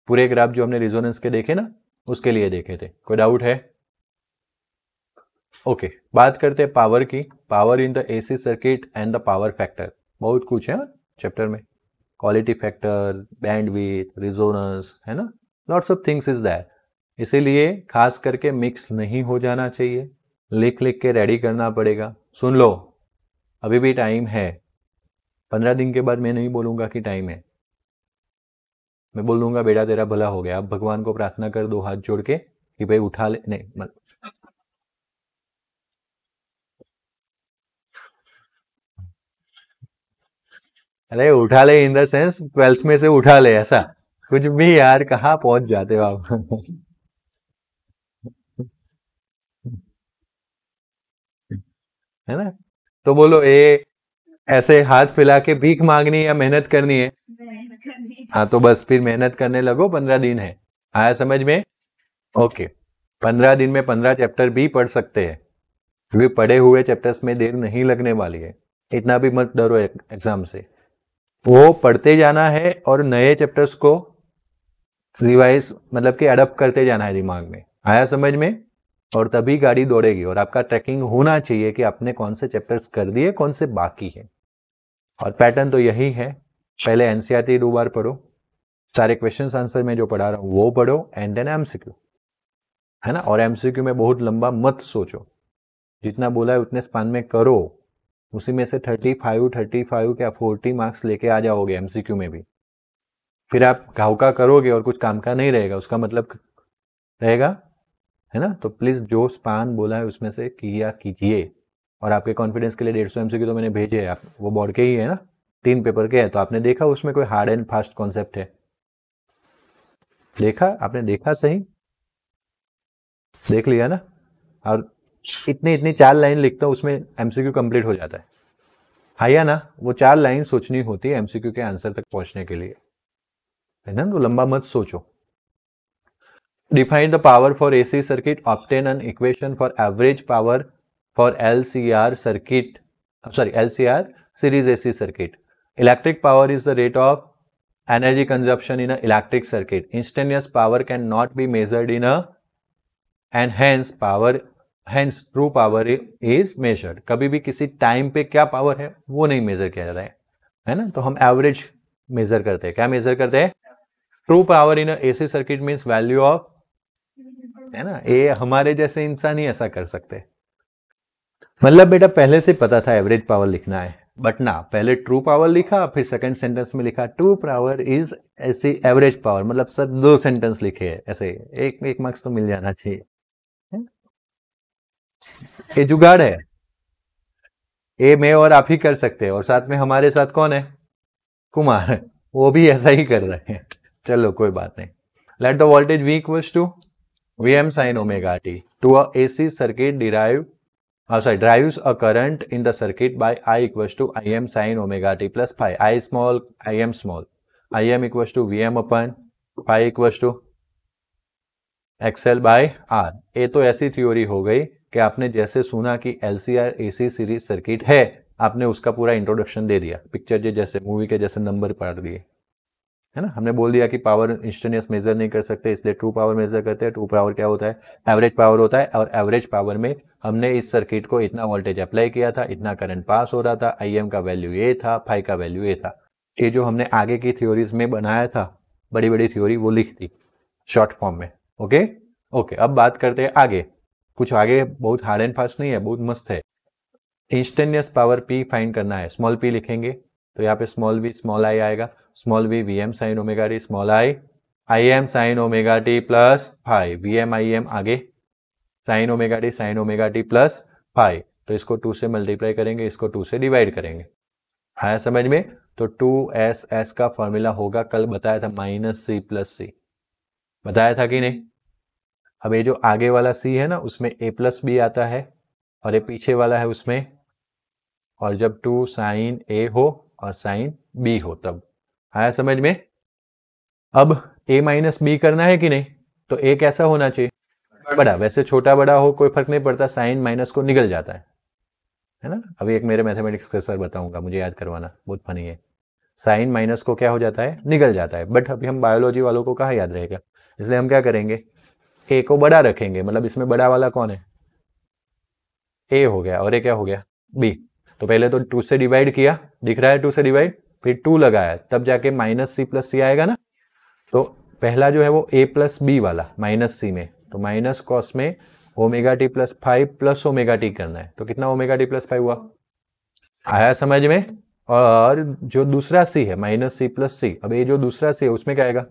पूरे ग्राफ जो हमने रिजोनेंस के देखे ना, उसके लिए देखे थे। कोई डाउट है? ओके, बात करते हैं पावर की। Power in the AC circuit and the power factor, बहुत कुछ है चैप्टर में, क्वालिटी फैक्टर, बैंडविड्थ, रिजोनेंस, है ना, lots of things is that. इसीलिए खास करके मिक्स नहीं हो जाना चाहिए, लिख लिख के रेडी करना पड़ेगा। सुन लो, अभी भी टाइम है, 15 दिन के बाद मैं नहीं बोलूंगा कि टाइम है, मैं बोल दूंगा बेटा तेरा भला हो गया। अब भगवान को प्रार्थना कर दो हाथ जोड़ के कि भाई उठा ले, नहीं अरे उठा ले इन द सेंस 12th में से उठा ले, ऐसा कुछ भी यार, कहाँ पहुंच जाते हो आप? है ना, तो बोलो ये ऐसे हाथ फैला के भीख मांगनी या मेहनत करनी है? हाँ तो बस फिर मेहनत करने लगो, 15 दिन है, आया समझ में? ओके, 15 दिन में 15 चैप्टर भी पढ़ सकते हैं, क्योंकि पढ़े हुए चैप्टर्स में देर नहीं लगने वाली है, इतना भी मत डरो एग्जाम से। वो पढ़ते जाना है और नए चैप्टर्स को रिवाइज मतलब कि अडॉप्ट करते जाना है दिमाग में, आया समझ में? और तभी गाड़ी दौड़ेगी, और आपका ट्रैकिंग होना चाहिए कि आपने कौन से चैप्टर्स कर दिए, कौन से बाकी है। और पैटर्न तो यही है, पहले एनसीईआरटी 2 बार पढ़ो, सारे क्वेश्चंस आंसर में जो पढ़ा रहा हूं वो पढ़ो, एंड देन एमसीक्यू, है ना। और एमसीक्यू में बहुत लंबा मत सोचो, जितना बोला है उतने स्पान में करो, उसी में से 35 क्या 40 मार्क्स लेके आ जाओगे एमसीक्यू में भी। फिर आप घाव का करोगे और कुछ काम का नहीं रहेगा, उसका मतलब रहेगा, है ना। तो प्लीज जो स्पान बोला है उसमें से किया कीजिए। और आपके कॉन्फिडेंस के लिए 150 एमसीक्यू तो मैंने भेजे है, आप वो बोर्ड के ही है ना, 3 पेपर के हैं, तो आपने देखा उसमें कोई हार्ड एंड फास्ट कॉन्सेप्ट है? देखा आपने? देखा सही, देख लिया ना। और इतनी इतनी 4 लाइन लिखता हूं उसमें एमसीक्यू कंप्लीट हो जाता है, आया ना। वो 4 लाइन सोचनी होती है एमसीक्यू के आंसर तक पहुंचने के लिए, है ना, तो लंबा मत सोचो। Define the power for AC circuit, obtain an equation for average power for LCR circuit, LCR series AC circuit. Electric power is the rate of energy consumption in an electric circuit. Instantaneous power cannot be measured in a, and hence true power is measured. कभी भी किसी टाइम पे क्या पावर है वो नहीं मेजर किया जाता है ना, तो हम एवरेज मेजर करते हैं। क्या मेजर करते हैं? True power in AC circuit means value of, है ना, ये हमारे जैसे इंसान ही ऐसा कर सकते हैं। मतलब बेटा पहले से पता था एवरेज पावर लिखना है, बट ना, पहले ट्रू पावर लिखा, फिर सेकंड सेंटेंस में लिखा ट्रू पावर इज ऐसी एवरेज पावर, मतलब सर 2 सेंटेंस लिखे हैं ऐसे, एक मार्क्स तो मिल जाना चाहिए। ये जुगाड़ है, ये मैं और आप ही कर सकते हैं, और साथ में हमारे साथ कौन है? कुमार, वो भी ऐसा ही कर रहे हैं। चलो कोई बात नहीं। Let the voltage V equals to Vm sin omega t to a AC circuit drives a current in the circuit by I equals to Im sin omega t plus phi, I small, Im small, Im equals to Vm upon phi equals to XL by R। ये तो ऐसी थ्योरी हो गई कि आपने जैसे सुना कि LCR AC सीरीज सर्किट है, आपने उसका पूरा इंट्रोडक्शन दे दिया, पिक्चर जैसे मूवी के जैसे नंबर पढ़ दिए, है ना। हमने बोल दिया कि पावर इंस्टेंटेनियस मेजर नहीं कर सकते, इसलिए ट्रू पावर मेजर करते हैं। ट्रू पावर क्या होता है? एवरेज पावर होता है, और एवरेज पावर में हमने इस सर्किट को इतना वोल्टेज अप्लाई किया था, इतना करंट पास हो रहा था, IM का वैल्यू ये था, फाई का वैल्यू ये था। ये जो हमने आगे की थ्योरीज में बनाया था, बड़ी बड़ी थ्योरी, वो लिख दी शॉर्ट फॉर्म में। ओके ओके, अब बात करते हैं आगे। कुछ आगे बहुत हार्ड एंड फास्ट नहीं है, बहुत मस्त है। इंस्टेंटेनियस पावर P फाइंड करना है, स्मॉल p लिखेंगे तो यहाँ पे स्मॉल v स्मॉल i आएगा, small v Vm sin omega t, small i Im sin omega t plus phi, Vm Im आगे sine omega t plus phi, तो इसको 2 से मल्टीप्लाई करेंगे, इसको 2 से डिवाइड करेंगे। आया समझ में? तो 2s का फॉर्मूला होगा, कल बताया था -c प्लस सी, बताया था कि नहीं? अब ये जो आगे वाला c है ना, उसमें a प्लस बी आता है, और ये पीछे वाला है उसमें, और जब 2 साइन a हो और साइन b हो तब। आया समझ में? अब a माइनस बी करना है कि नहीं, तो a कैसा होना चाहिए? बड़ा। वैसे छोटा बड़ा हो कोई फर्क नहीं पड़ता, साइन माइनस को निकल जाता है ना। अभी एक मेरे मैथमेटिक्स का सर बताऊंगा, मुझे याद करवाना, बहुत फनी है। साइन माइनस को क्या हो जाता है? निकल जाता है। बट अभी हम बायोलॉजी वालों को कहाँ याद रहेगा, इसलिए हम क्या करेंगे, a को बड़ा रखेंगे। मतलब इसमें बड़ा वाला कौन है? a हो गया, और ये क्या हो गया? b। तो पहले तो 2 से डिवाइड किया, दिख रहा है 2 से डिवाइड, फिर 2 लगाया, तब जाके -c प्लस सी आएगा ना। तो पहला जो है वो a प्लस बी वाला -c में, तो माइनस कॉस में omega t plus 5 plus omega T करना है, तो कितना ओमेगा टी प्लस 5 हुआ? आया समझ में? और जो दूसरा c है -c प्लस सी, अब ये जो दूसरा c है उसमें क्या आएगा?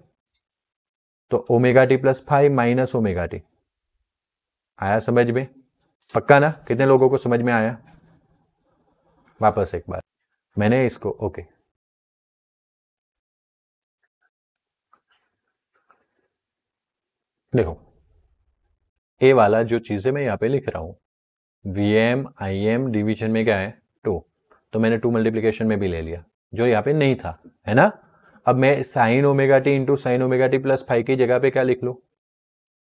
तो omega t plus 5 minus omega T. आया समझ में? पक्का ना? कितने लोगों को समझ में आया? वापस एक बार मैंने इसको ओके देखो, ए वाला जो चीजें मैं यहाँ पे लिख रहा हूँ, VM IM डिवीजन में क्या है? 2, तो मैंने 2 मल्टीप्लीकेशन में भी ले लिया, जो यहाँ पे नहीं था, है ना। अब मैं sign omega T into sine omega t plus 5 की जगह पे क्या लिख लूँ?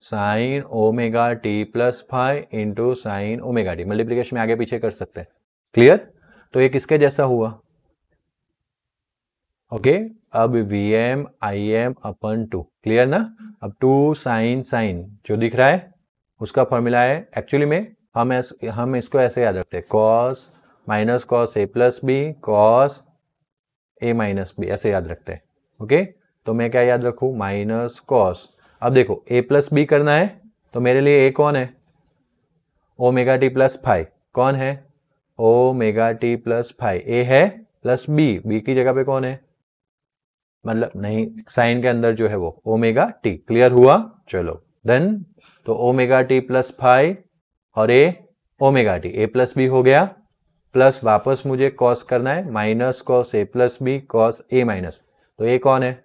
Sign omega t plus 5 into sine omega T. Multiplication में आगे पीछे कर सकते हैं। क्लियर? तो ये किसके जैसा हुआ? ओके। अब VM IM अपन 2, क्लियर ना। अब 2 साइन साइन जो दिख रहा है उसका फॉर्मूला है, एक्चुअली में हम इसको ऐसे याद रखते हैं, cos minus cos A plus B cos A minus B, ऐसे याद रखते हैं। ओके, तो मैं क्या याद रखूं? Minus cos. अब देखो ए प्लस बी करना है, तो मेरे लिए ए कौन है? Omega t plus 5। कौन है? Omega t plus 5। ए है प्लस बी की जगह पे कौन है? मतलब नहीं, साइन के अंदर जो है वो ओमेगा टी। क्लियर हुआ? चलो देन, तो ओमेगा टी प्लस 5 और ए ओमेगा टी, ए प्लस बी हो गया, प्लस वापस मुझे कॉस करना है, minus cos A plus B cos A minus, तो ए कौन है?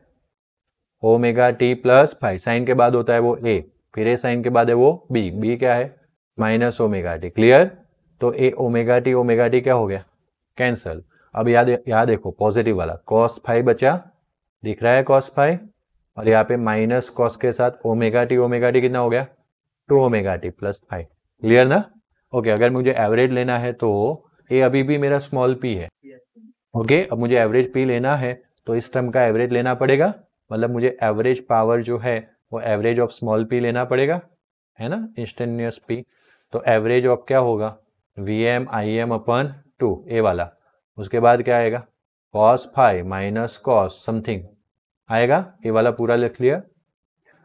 Omega t plus 5। साइन के बाद होता है वो ए, फिर ए साइन के बाद है वो बी क्या है? Minus omega T. क्लियर? तो ए ओमेगा टी क्या हो गया? कैंसल। अब याद देखो, पॉजिटिव वाला कॉस 5 बचा, दिख रहा है कॉस 5, और यहाँ पे माइनस कॉस के साथ ओमेगा टी कितना हो गया? 2 ओमेगा टी प्लस 5। क्लियर ना? ओके, अगर मुझे एवरेज लेना है तो ए अभी भी मेरा स्मॉल पी है। ओके, अब मुझे एवरेज पी लेना है तो इस टर्म का एवरेज लेना पड़ेगा, मतलब मुझे एवरेज पावर जो है वो एवरेज ऑफ स्मॉल पी लेना पड़ेगा, है ना, इंस्टेंटेनियस पी। तो एवरेज ऑफ क्या होगा? VM IM अपन 2, ए वाला। उसके बाद क्या आएगा? कॉस 5 माइनस कॉस समथिंग आएगा, ये वाला पूरा लिख लिया।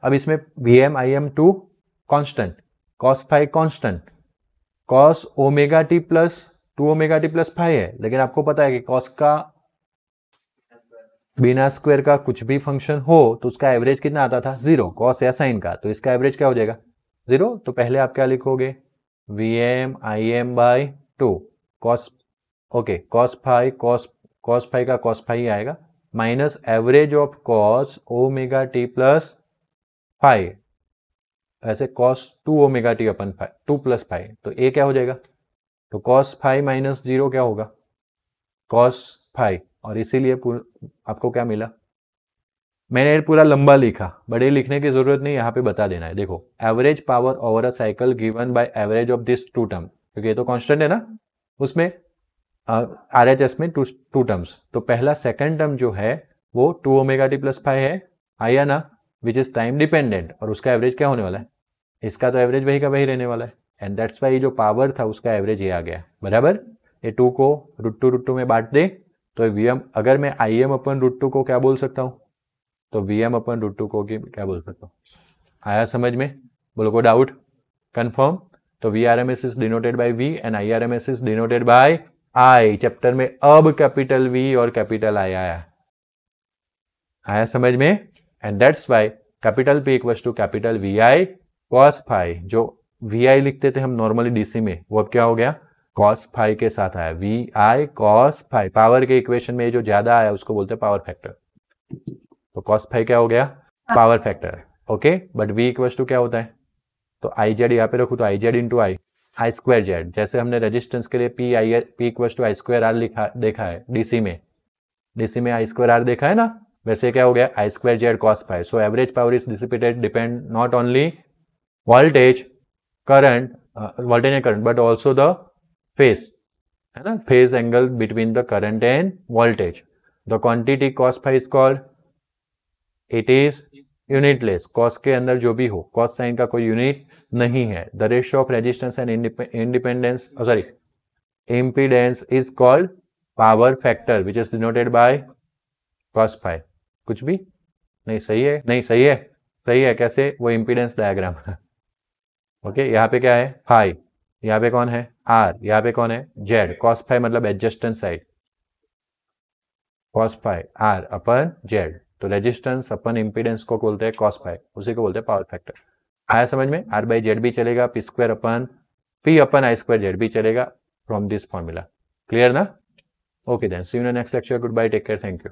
अब इसमें VM IM 2 constant, cos 5 constant, cos omega t plus 2 omega t plus 5 है, लेकिन आपको पता है कि कॉस का बिना स्क्वायर का कुछ भी फंक्शन हो तो उसका एवरेज कितना आता था? 0, कॉस या साइन का, तो इसका एवरेज क्या हो जाएगा? 0। तो पहले आप क्या लिखोगे? VM IM by 2 cos, okay, cos 5 cos 5 का कॉस 5 ही आएगा, minus average of cos omega t plus 5, ऐसे कॉस 2 ओमेगा टी अपन 2 प्लस 5, तो ए क्या हो जाएगा? तो कॉस 5 माइनस 0 क्या होगा? कॉस 5। और इसीलिए आपको क्या मिला? मैंने पूरा लंबा लिखा, बड़े लिखने की जरूरत नहीं, यहाँ पे बता देना है। देखो, average power over a cycle given by average of this 2 term, क्योंकि ये तो कांस्टेंट है ना, उसमें RHS में टू टर्म्स, तो पहला सेकंड टर्म जो है वो 2 ओमेगा टी प्लस 5 है, आया ना, विच इज टाइम डिपेंडेंट, और उसका एवरेज क्या होने वाला है? इसका तो एवरेज वही का वही रहने वाला है, एंड दैट्स वाई जो पावर था उसका एवरेज ये आ गया, बराबर। ये 2 को √2 में बांट दे तो VM, अगर मैं IM अपन √2 को क्या बोल सकता हूँ? तो VM अपन √2 को क्या बोल सकता हूँ? आया समझ में? बोलो को डाउट? कंफर्म? तो VRMS is denoted by V and IRMS is denoted by I। Chapter में अब कैपिटल V और कैपिटल I आया, आया समझ में? And that's why capital P equals to capital VI cos 5, जो वी आई लिखते थे हम नॉर्मली डीसी में, वो अब क्या हो गया, cos फाई के साथ आया, V I cos phi. Power के इक्वेशन में जो ज्यादा आया उसको बोलते हैं पावर फैक्टर, तो cos फाई क्या हो गया, power factor. Okay, but v equal to क्या होता है, तो आई जेड यहाँ पे रखू तो I Z into I square Z. जैसे हमने रेजिस्टेंस के लिए P equal to I square R लिखा देखा है डीसी में आई स्क्वायर आर देखा है ना, वैसे क्या हो गया, I square Z cos phi. So average power is dissipated depend not only voltage current and current but also the phase, है ना, phase angle between the current and voltage. The quantity cos phi is called, it is unitless. Cos के अंदर जो भी हो, कॉस साइन का कोई यूनिट नहीं है। The ratio of resistance and independence sorry impedance is called power factor which is denoted by cos phi. कुछ भी नहीं, सही है, नहीं सही है, सही है। कैसे, वो इम्पीडेंस डायग्राम ओके, यहाँ पे क्या है फाई, यहाँ पे कौन है आर, यहाँ पे कौन है जेड। cos फाई मतलब adjacent side, cos phi R upon Z, तो रेजिस्टेंस अपन इम्पीडेंस को बोलते हैं cos फाई, उसी को बोलते हैं पावर फैक्टर। आया समझ में, आर बाई जेड भी चलेगा, P square upon I square Z भी चलेगा फ्रॉम दिस फॉर्मूला। क्लियर ना? Okay then, see you in next lecture, good bye, take care, thank you.